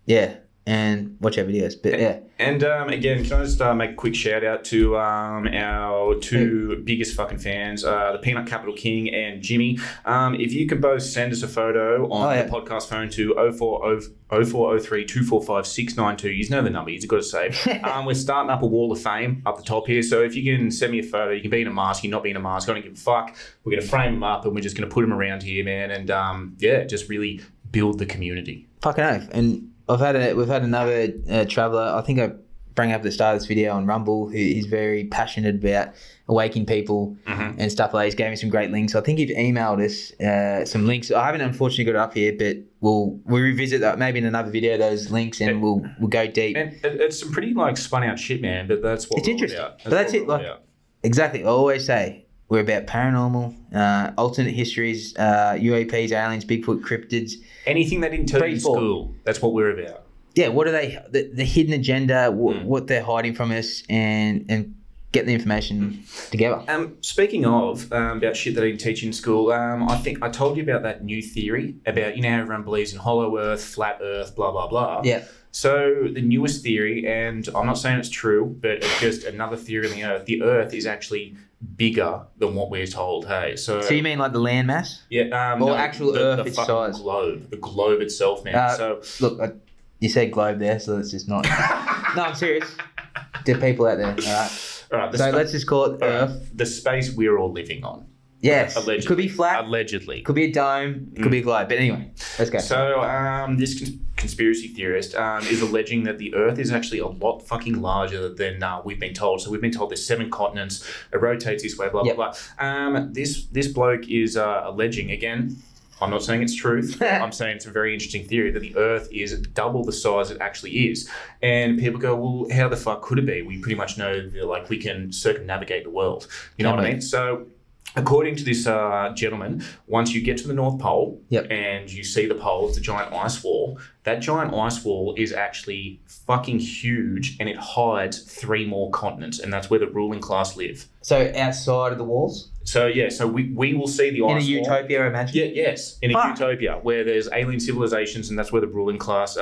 Yeah, and watch our videos. But yeah. And again, can I just make a quick shout out to our two biggest fucking fans, the Peanut Capital King and Jimmy. If you could both send us a photo on the podcast phone to 0403 245 692. You know the number, you've got to save. We're starting up a wall of fame up the top here. So if you can send me a photo, you can be in a mask, you're not being in a mask, I don't give a fuck. We're going to frame them up and we're just going to put them around here, man. And just really build the community. Fucking oath. And we've had another traveller, I think I bring up at the start of this video on Rumble, who is very passionate about awakening people and stuff like that. He's gave me some great links. I think you've emailed us some links. I haven't unfortunately got it up here, but we'll revisit that maybe in another video, those links, and we'll go deep. And it's some pretty spun out shit, man, but that's what it's interesting. That's it. Exactly. I always say we're about paranormal, alternate histories, UAPs, aliens, Bigfoot, cryptids. Anything they didn't tell you in school, that's what we're about. Yeah, what are they, the hidden agenda, what they're hiding from us, and get the information together. Speaking of about shit that I didn't teach in school, I think I told you about that new theory about, how everyone believes in hollow earth, flat earth, blah, blah, blah. Yeah. So the newest theory, and I'm not saying it's true, but it's just another theory on the earth is actually bigger than what we're told, hey? So you mean like the landmass? Yeah. Or actual Earth, its size? The globe itself, man. Look, You said globe there, so let's just not. No, I'm serious. To people out there, all right? All right. So let's just call it Earth. The space we're all living on. Yes. Allegedly. It could be flat. Allegedly. Could be a dome. It could be a globe. But anyway, let's go. So this conspiracy theorist is alleging that the Earth is actually a lot fucking larger than we've been told. So we've been told there's 7 continents. It rotates this way, blah, blah, blah. This bloke is alleging, again, I'm not saying it's truth. I'm saying it's a very interesting theory that the Earth is double the size it actually is. And people go, well, how the fuck could it be? We pretty much know that, we can circumnavigate the world. You know what I mean? So according to this gentleman, once you get to the North Pole and you see the poles, the giant ice wall, that giant ice wall is actually fucking huge and it hides 3 more continents, and that's where the ruling class live. So outside of the walls? So we will see the ice wall. In a utopia, I imagine? Yeah, yes, in a utopia where there's alien civilizations, and that's where the ruling class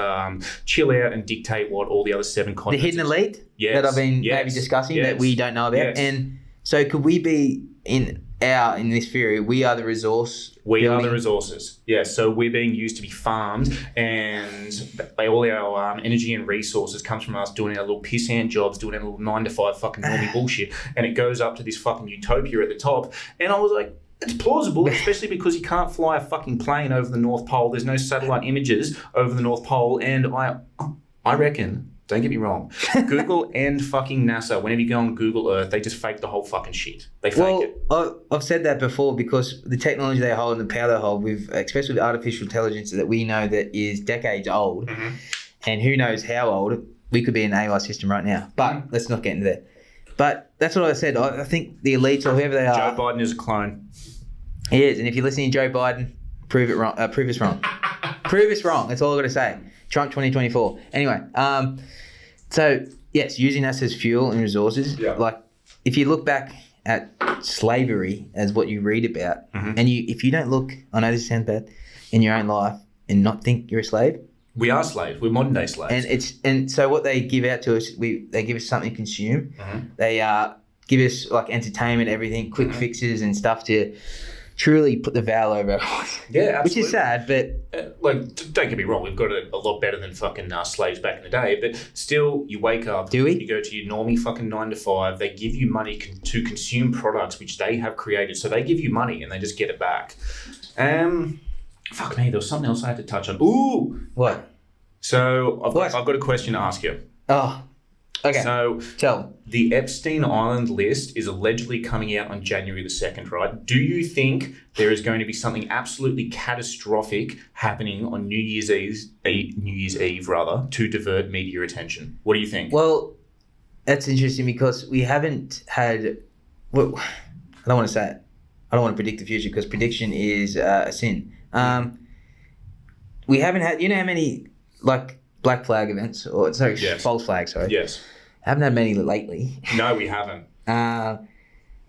chill out and dictate what all the other 7 continents. The hidden elite that I've been maybe discussing that we don't know about. Yes. And so could we be in this theory, we are the resource. We are the resources. Yeah, so we're being used to be farmed, and all our energy and resources comes from us doing our little pissant jobs, doing our little 9-to-5 fucking normie bullshit, and it goes up to this fucking utopia at the top. And I was like, it's plausible, especially because you can't fly a fucking plane over the North Pole. There's no satellite images over the North Pole, and I reckon. Don't get me wrong. Google and fucking NASA, whenever you go on Google Earth, they just fake the whole fucking shit. They fake it. I've said that before because the technology they hold and the power they hold, especially with artificial intelligence that we know that is decades old, and who knows how old, we could be an AI system right now. But let's not get into that. But that's what I said. I think the elites or whoever they are. Joe Biden is a clone. He is. And if you're listening to Joe Biden, prove it wrong. Prove us wrong. Prove us wrong. That's all I've got to say. Trump 2024. Anyway, so yes, using us as fuel and resources. Yeah. Like, if you look back at slavery as what you read about, and if you don't look, I know this sounds bad, in your own life and not think you're a slave. We are slaves. We're modern day slaves. And so what they give out to us, they give us something to consume. They give us like entertainment, everything, quick fixes and stuff to truly put the veil over our eyes. Yeah, absolutely. Which is sad, but... don't get me wrong, we've got it a lot better than fucking slaves back in the day, but still, you wake up... Do we? You go to your normie fucking 9-to-5, they give you money to consume products which they have created, so they give you money and they just get it back. Fuck me, there was something else I had to touch on. Ooh! What? So, I've got a question to ask you. Oh, okay. So, tell. The Epstein Island list is allegedly coming out on January the 2nd, right? Do you think there is going to be something absolutely catastrophic happening on New Year's Eve to divert media attention? What do you think? Well, that's interesting because we haven't had... Well, I don't want to say it. I don't want to predict the future because prediction is a sin. We haven't had... You know how many, like, black flag events? Or sorry, false flag, sorry. Yes. Haven't had many lately. No, we haven't.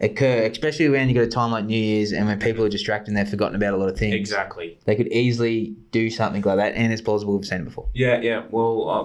Occur, especially when you got a time like New Year's and when people are distracted and they've forgotten about a lot of things. Exactly. They could easily do something like that, and it's plausible we've seen it before. Yeah. Well,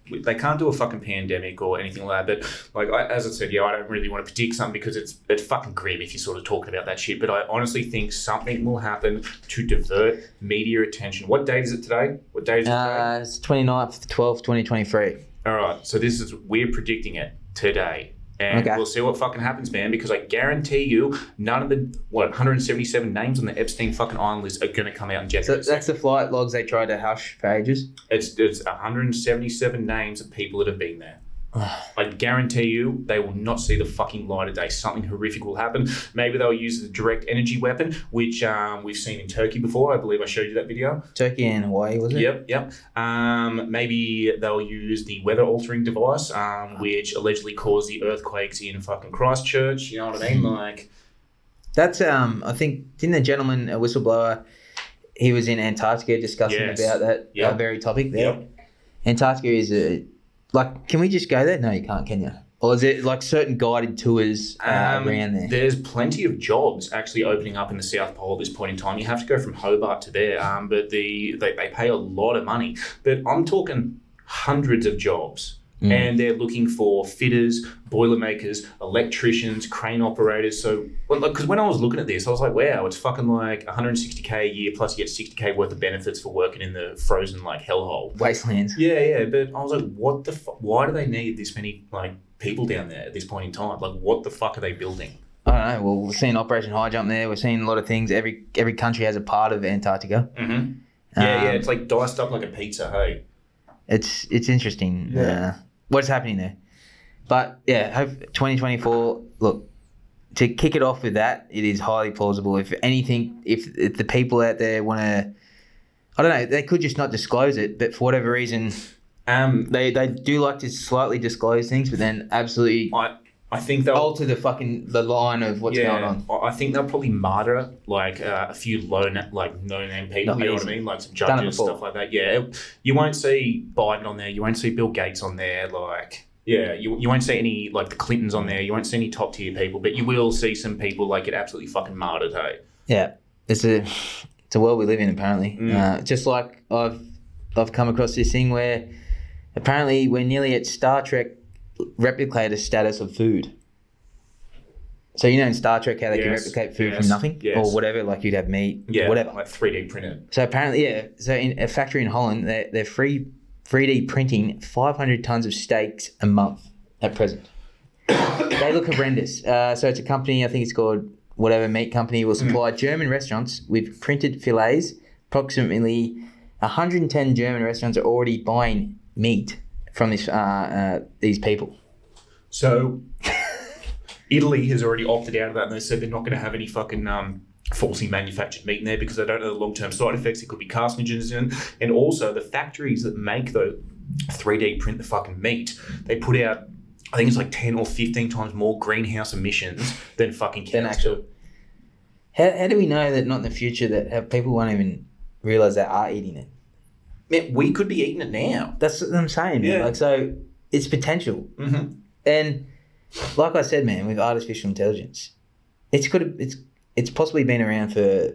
they can't do a fucking pandemic or anything like that. But as I said, I don't really want to predict something because it's fucking grim if you're sort of talking about that shit. But I honestly think something will happen to divert media attention. What date is it today? It's 29th, 12th, 2023. All right. So we're predicting it today. And we'll see what fucking happens, man, because I guarantee you none of the, 177 names on the Epstein fucking Island list are going to come out in January. So that's the flight logs they tried to hush for ages? It's 177 names of people that have been there. I guarantee you they will not see the fucking light of day. Something horrific will happen. Maybe they'll use the direct energy weapon, which we've seen in Turkey before. I believe I showed you that video. Turkey and Hawaii, was it? Yep. Maybe they'll use the weather altering device, which allegedly caused the earthquakes in fucking Christchurch. You know what I mean? That's I think, didn't the gentleman, a whistleblower, he was in Antarctica discussing about that very topic there. Yep. Antarctica is can we just go there? No, you can't, can you? Or is it certain guided tours around there? There's plenty of jobs actually opening up in the South Pole at this point in time. You have to go from Hobart to there, but they pay a lot of money. But I'm talking hundreds of jobs and they're looking for fitters, boilermakers, electricians, crane operators. So, because when I was looking at this, I was like, wow, it's fucking like 160k a year plus you get 60k worth of benefits for working in the frozen like hellhole wastelands. Yeah. But I was like, what the fuck? Why do they need this many like people down there at this point in time? Like, what the fuck are they building? I don't know. Well, we're seeing Operation High Jump there. We're seeing a lot of things. Every country has a part of Antarctica. Mm-hmm. Yeah. It's like diced up like a pizza. Hey. It's interesting. Yeah. What's happening there? But yeah, hope 2024. Look, to kick it off with that, it is highly plausible. If anything, if the people out there want to, I don't know, they could just not disclose it, but for whatever reason, they do like to slightly disclose things, but then absolutely. I think they'll alter the line of what's going on. I think they'll probably martyr like a few no name people. You know what I mean? Like some judges, stuff like that. Yeah, you won't see Biden on there. You won't see Bill Gates on there. Like, yeah, you won't see any like the Clintons on there. You won't see any top tier people, but you will see some people like get absolutely fucking martyred. Hey. Yeah, it's a world we live in apparently. Just like I've come across this thing where apparently we're nearly at Star Trek replicator status of food. So you know in Star Trek how they can replicate food from nothing or whatever, like you'd have meat, whatever, like 3D printed. So apparently, so in a factory in Holland, they're 3D printing 500 tons of steaks a month at present. They look horrendous. So it's a company, I think it's called whatever meat company, will supply German restaurants with printed fillets. Approximately 110 German restaurants are already buying meat from these people. So Italy has already opted out of that, and they said they're not going to have any fucking falsely manufactured meat in there because they don't know the long-term side effects. It could be carcinogens and also the factories that make the 3D print the fucking meat, they put out, I think it's like 10 or 15 times more greenhouse emissions than fucking cows. Actual. How do we know that not in the future that people won't even realise they are eating it? Man, we could be eating it now. That's what I'm saying, man. Yeah. Like, so it's potential. Mm-hmm. And like I said, man, with artificial intelligence, it's possibly been around for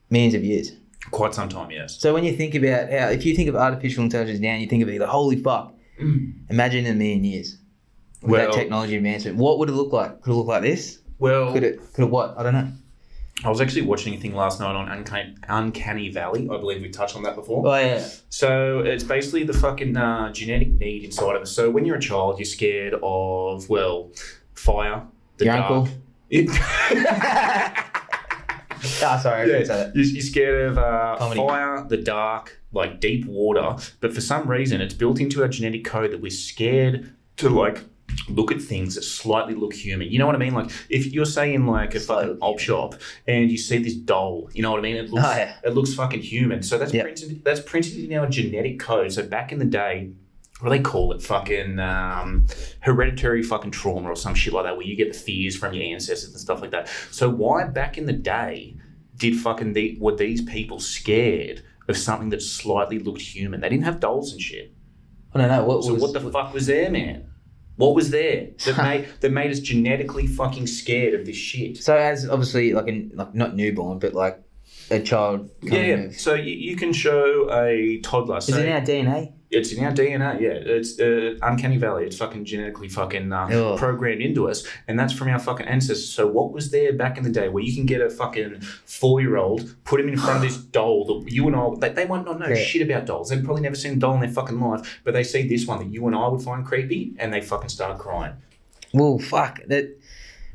millions of years. Quite some time, yes. So when you think about if you think of artificial intelligence now, you think of it like, holy fuck, imagine in a million years with that technology advancement. What would it look like? Could it look like this? Well, could it what? I don't know. I was actually watching a thing last night on Uncanny Valley. I believe we touched on that before. Oh, yeah. So it's basically the fucking genetic need inside of us. So when you're a child, you're scared of, well, fire, the your dark. Uncle? Sorry, I shouldn't say that. You're scared of fire, the dark, like deep water. But for some reason, it's built into our genetic code that we're scared to, like, look at things that slightly look human. You know what I mean? Like if you're saying like a fucking op shop and you see this doll, you know what I mean? It looks it looks fucking human. So that's printed in our genetic code. So back in the day, what do they call it? Fucking hereditary fucking trauma or some shit like that, where you get the fears from your ancestors and stuff like that. So why back in the day were these people scared of something that slightly looked human? They didn't have dolls and shit. I don't know. What the fuck was there, man? What was there that made us genetically fucking scared of this shit? So as obviously like not newborn, but like a child. Yeah. So you can show a toddler. Is it in our DNA? It's in our DNA. Yeah. It's Uncanny Valley. It's fucking genetically fucking programmed into us, and that's from our fucking ancestors. So what was there back in the day where you can get a fucking 4-year-old, put him in front of this doll that you and I, they might not know shit about dolls. They've probably never seen a doll in their fucking life, but they see this one that you and I would find creepy, and they fucking start crying. Well, fuck that.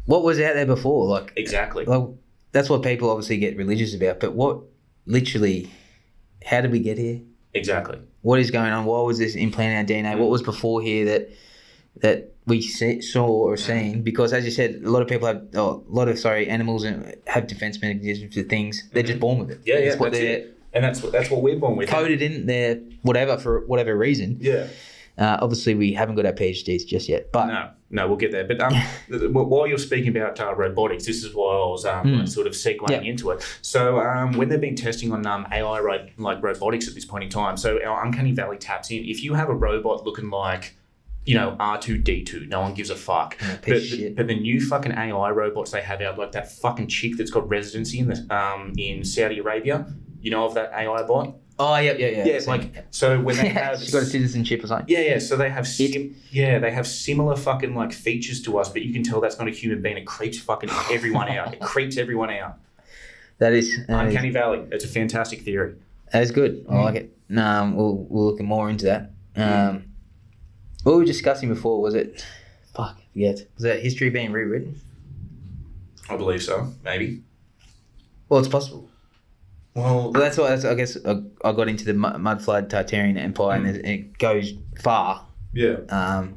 What was out there before? Like exactly. Well, that's what people obviously get religious about. But how did we get here? Exactly. What is going on? Why was this implanted in our DNA? What was before here that we saw or seen? Because as you said, a lot of people animals have defense mechanisms for things. They're just born with it. Yeah, that's it. And that's what we're born with. Coded in there, whatever, for whatever reason. Yeah. Obviously, we haven't got our PhDs just yet. But no, we'll get there. But while you're speaking about robotics, this is why I was sort of segueing into it. So when they've been testing on AI robotics at this point in time, so our Uncanny Valley taps in. If you have a robot looking like, you know, R2-D2, no one gives a fuck. But the new fucking AI robots they have out, like that fucking chick that's got residency in Saudi Arabia, you know of that AI bot? Oh, yeah. Yeah, like, so when they have... She's got a citizenship or something. Yeah, so they have they have similar fucking, like, features to us, but you can tell that's not a human being. It creeps fucking everyone out. It creeps everyone out. That is... Uncanny Valley. It's a fantastic theory. That's good. I like it. We'll look more into that. What we were discussing before, was it... Fuck, I forget. Was that history being rewritten? I believe so. Maybe. Well, it's possible. Well, that's why I guess I got into the mud flood Tartarian Empire, and it goes far. Yeah.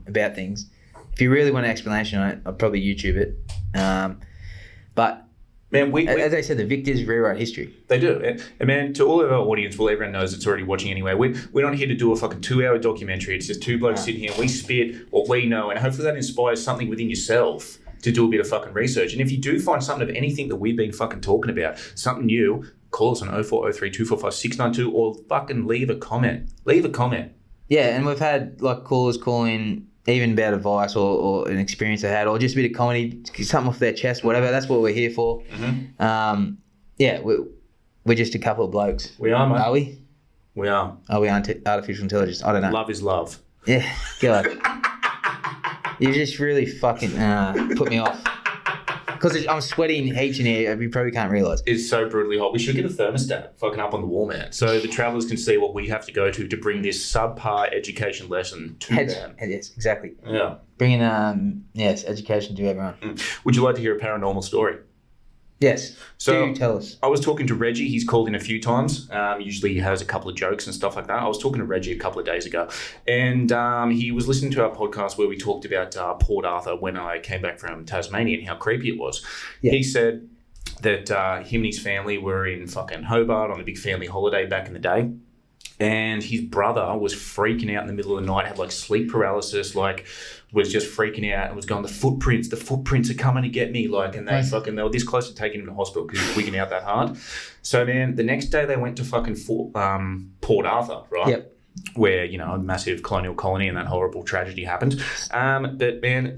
About things. If you really want an explanation on it, I'd probably YouTube it. But man, as I said, the victors rewrite history. They do. And man, to all of our audience, well, everyone knows it's already watching anyway. We're not here to do a fucking 2-hour documentary. It's just two blokes sitting here and we spit what we know, and hopefully that inspires something within yourself to do a bit of fucking research. And if you do find something of anything that we've been fucking talking about, something new, call us on 0403 245 692 or fucking leave a comment. Leave a comment. Yeah, and we've had like callers call in even about advice or an experience they had, or just a bit of comedy, something off their chest, whatever. That's what we're here for. Yeah, we're just a couple of blokes. We are, mate. Are we? We are. Are we artificial intelligence? I don't know. Love is love. Yeah, God. You just really fucking put me off. Because I'm sweating heaps in here, you probably can't realise. It's so brutally hot. We should get a thermostat fucking up on the wall, man, so the travellers can see what we have to go to bring this subpar education lesson to them. Yes, exactly. Yeah. Bringing, education to everyone. Would you like to hear a paranormal story? Yes. So do tell us. I was talking to Reggie. He's called in a few times. Usually he has a couple of jokes and stuff like that. I was talking to Reggie a couple of days ago, and he was listening to our podcast where we talked about Port Arthur when I came back from Tasmania and how creepy it was. Yeah. He said that him and his family were in fucking Hobart on a big family holiday back in the day. And his brother was freaking out in the middle of the night, had like sleep paralysis, like was just freaking out and was going, the footprints are coming to get me. Like, and they were this close to taking him to hospital because he was wigging out that hard. So man, the next day they went to fucking Port Arthur, right? Yep. Where, you know, a massive colonial colony and that horrible tragedy happened. But man,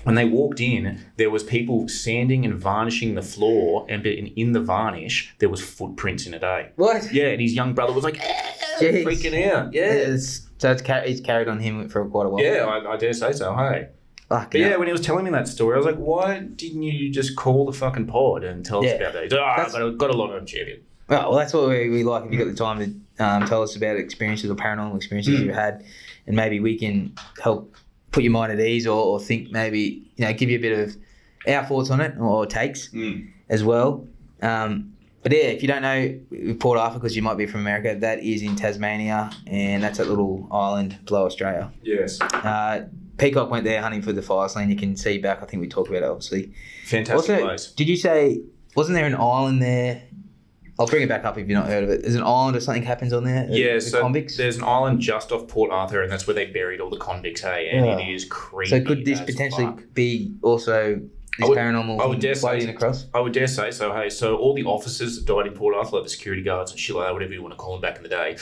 when they walked in, there was people sanding and varnishing the floor, and in the varnish, there was footprints in it, eh? What? Yeah, and his young brother was like, freaking out. Yeah. So it's carried on him for quite a while. Yeah, I dare say so, hey. But yeah, when he was telling me that story, I was like, why didn't you just call the fucking pod and tell us about that? He's like, I've got a lot of champion. Well, that's what we like. If you've got the time to tell us about experiences or paranormal experiences you've had, and maybe we can help put your mind at ease or think maybe, you know, give you a bit of our thoughts on it or takes as well. But yeah, if you don't know Port Arthur, because you might be from America, that is in Tasmania, and that's that little island below Australia. Yes. Peacock went there hunting for the fire sling. You can see back, I think we talked about it, obviously. Fantastic also, place. Did you say, wasn't there an island there? I'll bring it back up if you've not heard of it. There's an island or something happens on there? Yeah, so convicts? There's an island just off Port Arthur, and that's where they buried all the convicts, hey? And it is creepy. So could this potentially be also paranormal floating across? I would dare say so, hey. So all the officers that died in Port Arthur, like the security guards and shit like that, whatever you want to call them back in the day,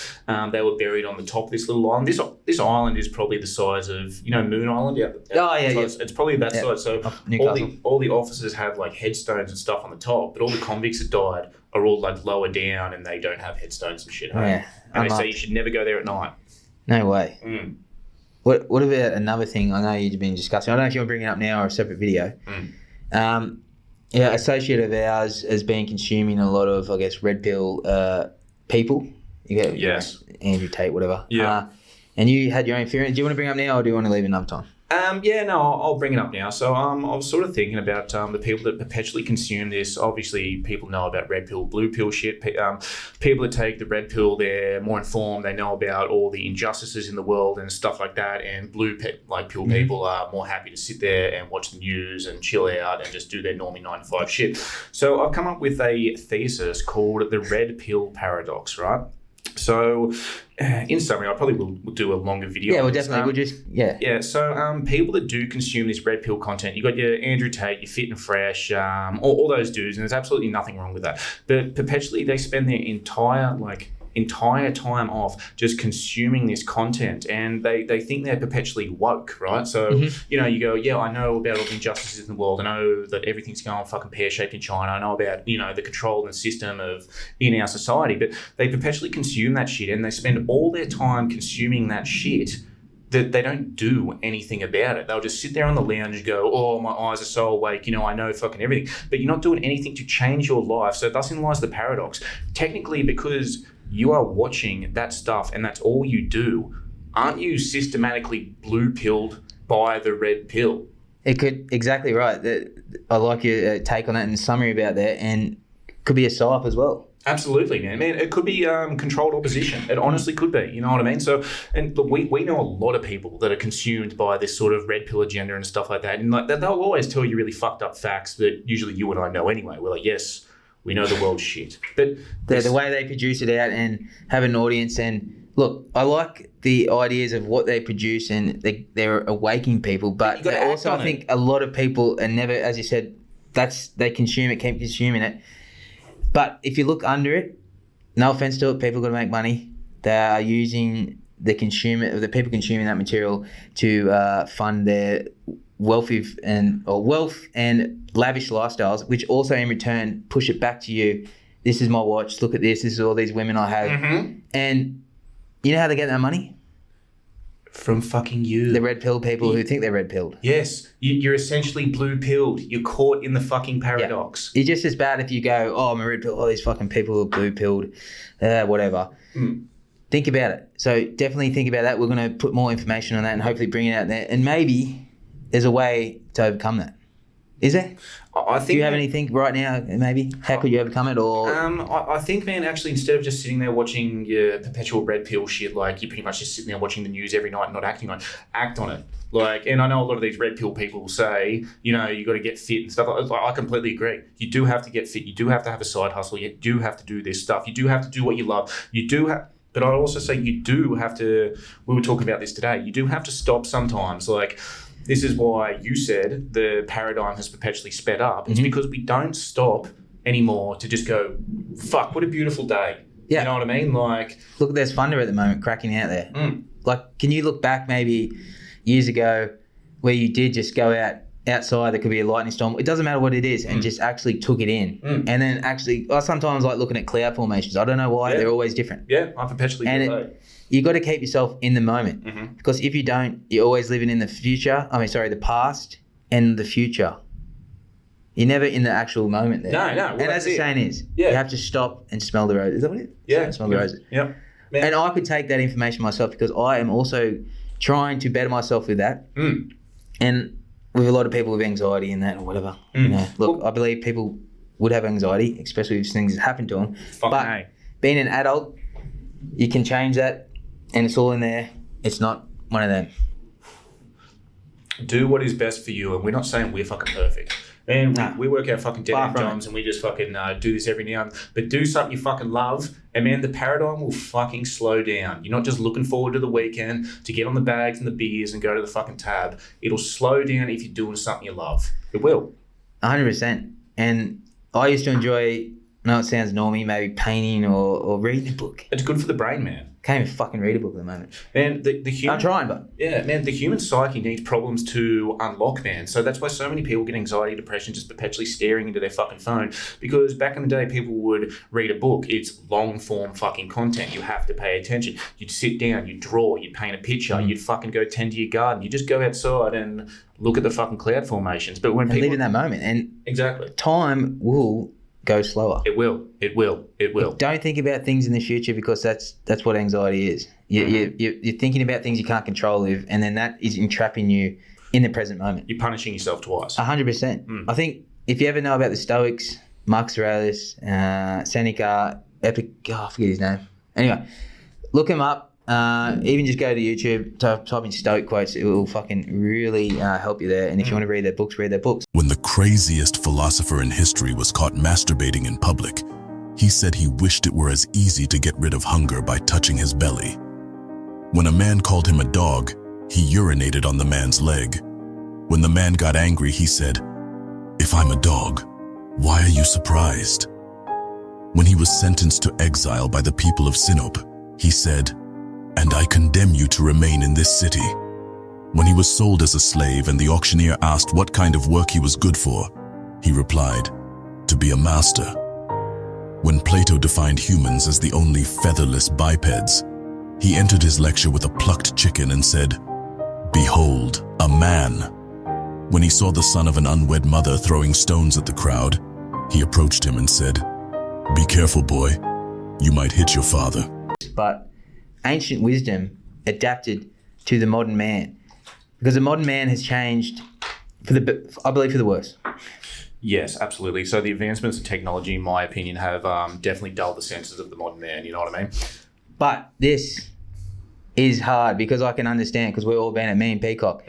they were buried on the top of this little island. This island is probably the size of, you know, Moon Island? Yeah. It's probably that size. So all the officers have like headstones and stuff on the top, but all the convicts that died are all like lower down and they don't have headstones and shit. Hey? And they say you should never go there at night. No way. What about another thing I know you've been discussing? I don't know if you want to bring it up now or a separate video. Associate of ours has been consuming a lot of, I guess, red pill people. Yes. Andrew Tate, whatever. Yeah. And you had your own theory. Do you want to bring it up now or do you want to leave another time? I'll bring it up now. So I was sort of thinking about the people that perpetually consume this. Obviously, people know about red pill, blue pill shit. People that take the red pill, they're more informed. They know about all the injustices in the world and stuff like that. And blue pill people are more happy to sit there and watch the news and chill out and just do their normie 9 to 5 shit. So I've come up with a thesis called the red pill paradox, right? So, in summary, I probably will do a longer video. Yeah, well, definitely. Yeah, so people that do consume this red pill content, you got your Andrew Tate, your Fit and Fresh, all those dudes, and there's absolutely nothing wrong with that. But perpetually, they spend their entire, entire time off just consuming this content, and they think they're perpetually woke, right? So, you go, yeah, I know about all the injustices in the world. I know that everything's going fucking pear-shaped in China. I know about, the control and system in our society, but they perpetually consume that shit, and they spend all their time consuming that shit that they don't do anything about it. They'll just sit there on the lounge and go, oh, my eyes are so awake, I know fucking everything. But you're not doing anything to change your life. So thus in lies the paradox. Technically, because you are watching that stuff and that's all you do, aren't you systematically blue-pilled by the red pill? It could, exactly right. I like your take on that and summary about that, and could be a psyop as well. Absolutely, man. It could be controlled opposition. It honestly could be. You know what I mean? So, and look, we know a lot of people that are consumed by this sort of red pill agenda and stuff like that. And like they'll always tell you really fucked up facts that usually you and I know anyway. We're like, yes, we know the world's shit. But the way they produce it out and have an audience, and look, I like the ideas of what they produce, and they're awakening people. But also, I think a lot of people are never, as you said, they consume it, keep consuming it. But if you look under it, no offense to it, people got to make money. They are using the people consuming that material to fund their wealth and lavish lifestyles, which also in return push it back to you. This is my watch. Look at this. This is all these women I have. And you know how they get that money? From fucking you. The red pill people who think they're red pilled. Yes. You're essentially blue pilled. You're caught in the fucking paradox. Yeah. It's just as bad if you go, oh, I'm a red pill. Oh, these fucking people are blue pilled. Whatever. Think about it. So definitely think about that. We're going to put more information on that and hopefully bring it out there. And maybe there's a way to overcome that. Is there? I think. Do you have anything right now, maybe? How could you overcome it? Or I think, man, actually, instead of just sitting there watching your perpetual red pill shit, like you're pretty much just sitting there watching the news every night and not acting on it, act on it. Like, and I know a lot of these red pill people say, you got to get fit and stuff. I completely agree. You do have to get fit. You do have to have a side hustle. You do have to do this stuff. You do have to do what you love. You do have. But I'd also say you do have to. We were talking about this today. You do have to stop sometimes. Like. This is why you said the paradigm has perpetually sped up. It's because we don't stop anymore to just go, fuck, what a beautiful day. Yeah. You know what I mean? Like, look, there's thunder at the moment cracking out there. Like, can you look back maybe years ago where you did just go outside, there could be a lightning storm. It doesn't matter what it is, and just actually took it in. And then actually, I sometimes like looking at cloud formations. I don't know why, they're always different. Yeah, I perpetually do. You got to keep yourself in the moment because if you don't, you're always living in the past and the future. You're never in the actual moment there. No. Well, and as the saying is, you have to stop and smell the roses. Is that what it is? Yeah. Smell the roses. Yep. And I could take that information myself because I am also trying to better myself with that. And with a lot of people with anxiety and that or whatever. Look, I believe people would have anxiety, especially if things happen to them. Being an adult, you can change that. And it's all in there. It's not one of them. Do what is best for you. And we're not saying we're fucking perfect. Man, we work our fucking dead-end jobs and we just fucking do this every now and then. But do something you fucking love. And man, the paradigm will fucking slow down. You're not just looking forward to the weekend to get on the bags and the beers and go to the fucking tab. It'll slow down if you're doing something you love. It will. 100%. And I used to enjoy, I know it sounds normy, maybe painting or reading a book. It's good for the brain, man. Can't even fucking read a book at the moment. And the human, I'm trying, but yeah, man, the human psyche needs problems to unlock, man. So that's why so many people get anxiety, depression, just perpetually staring into their fucking phone. Because back in the day, people would read a book. It's long form fucking content. You have to pay attention. You'd sit down, you'd draw, you'd paint a picture, you'd fucking go tend to your garden. You just go outside and look at the fucking cloud formations. But when people live in that moment, and exactly, time will go slower. It will. Don't think about things in the future because that's what anxiety is. You're thinking about things you can't control, and then that is entrapping you in the present moment. You're punishing yourself twice. 100%. I think if you ever know about the Stoics, Marcus Aurelius, Seneca, I forget his name. Anyway, look him up. Even just go to YouTube, type in Stoic quotes. It will fucking really help you there. And if you want to read their books, read their books. When the craziest philosopher in history was caught masturbating in public, he said he wished it were as easy to get rid of hunger by touching his belly. When a man called him a dog, he urinated on the man's leg. When the man got angry, he said, "If I'm a dog, why are you surprised?" When he was sentenced to exile by the people of Sinop, he said, "And I condemn you to remain in this city." When he was sold as a slave and the auctioneer asked what kind of work he was good for, he replied, "To be a master." When Plato defined humans as the only featherless bipeds, he entered his lecture with a plucked chicken and said, "Behold, a man." When he saw the son of an unwed mother throwing stones at the crowd, he approached him and said, "Be careful, boy. You might hit your father." But ancient wisdom adapted to the modern man. Because the modern man has changed, I believe, for the worse. Yes, absolutely. So the advancements in technology, in my opinion, have definitely dulled the senses of the modern man, you know what I mean? But this is hard because I can understand, because we've all been at me and Peacock.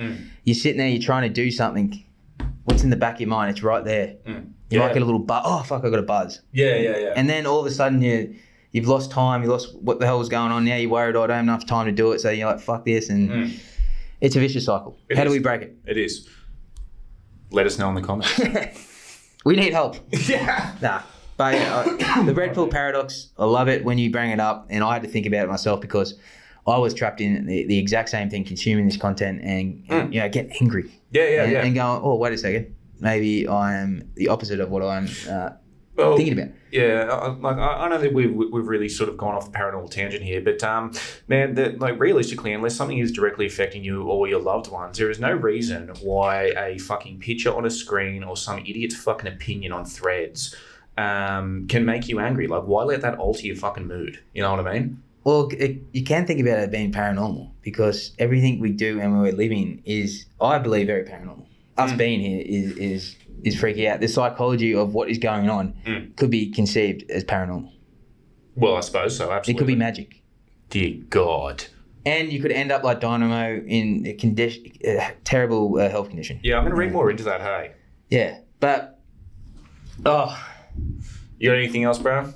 You're sitting there, you're trying to do something. What's in the back of your mind? It's right there. You might get a little buzz. Oh, fuck, I got a buzz. Yeah. And then all of a sudden you've lost time. You lost what the hell was going on. Now you're worried, I don't have enough time to do it. So you're like, fuck this. And it's a vicious cycle. How do we break it? It is. Let us know in the comments. We need help. Yeah. Nah. But the red pill paradox, I love it when you bring it up. And I had to think about it myself because I was trapped in the exact same thing, consuming this content and get angry. Yeah. And going, oh, wait a second. Maybe I am the opposite of what I'm thinking about. Yeah, I know that we've really sort of gone off the paranormal tangent here, but man, realistically, unless something is directly affecting you or your loved ones, there is no reason why a fucking picture on a screen or some idiot's fucking opinion on Threads can make you angry. Like, why let that alter your fucking mood? You know what I mean? Well, you can think about it being paranormal because everything we do and where we're living is, I believe, very paranormal. Us being here is freaky out. The psychology of what is going on could be conceived as paranormal. Well, I suppose so, absolutely. It could be magic. Dear God. And you could end up like Dynamo in a terrible health condition. Yeah, I'm going to read more into that, hey? Yeah, but... You got anything else, bro?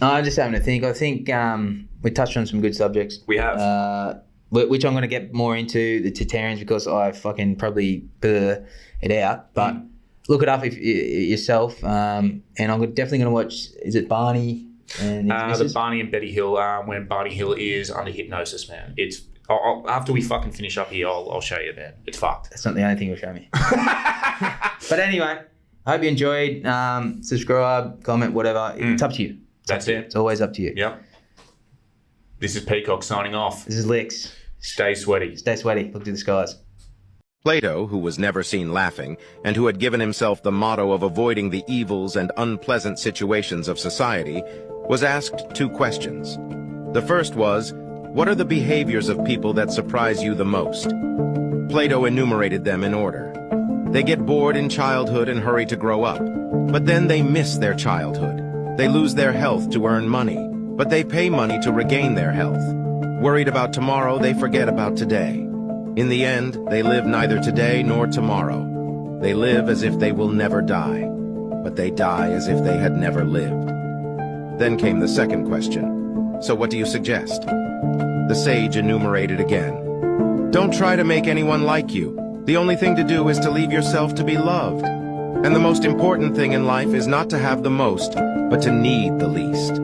I'm just having to think. I think we touched on some good subjects. We have. Which I'm going to get more into, the Tartarians, because I fucking probably blur it out. But look it up yourself. And I'm definitely going to watch, is it Barney and the Barney and Betty Hill, when Barney Hill is under hypnosis, man. It's after we fucking finish up here, I'll show you, man. It's fucked. That's not the only thing you'll show me. But anyway, I hope you enjoyed. Subscribe, comment, whatever. It's up to you. That's it. It's always up to you. Yep. This is Peacock signing off. This is Licks. Stay sweaty. Stay sweaty. Look to the skies. Plato, who was never seen laughing, and who had given himself the motto of avoiding the evils and unpleasant situations of society, was asked 2 questions. The first was, what are the behaviors of people that surprise you the most? Plato enumerated them in order. They get bored in childhood and hurry to grow up, but then they miss their childhood. They lose their health to earn money, but they pay money to regain their health. Worried about tomorrow, they forget about today. In the end, they live neither today nor tomorrow. They live as if they will never die, but they die as if they had never lived. Then came the second question. So what do you suggest? The sage enumerated again. Don't try to make anyone like you. The only thing to do is to leave yourself to be loved. And the most important thing in life is not to have the most, but to need the least.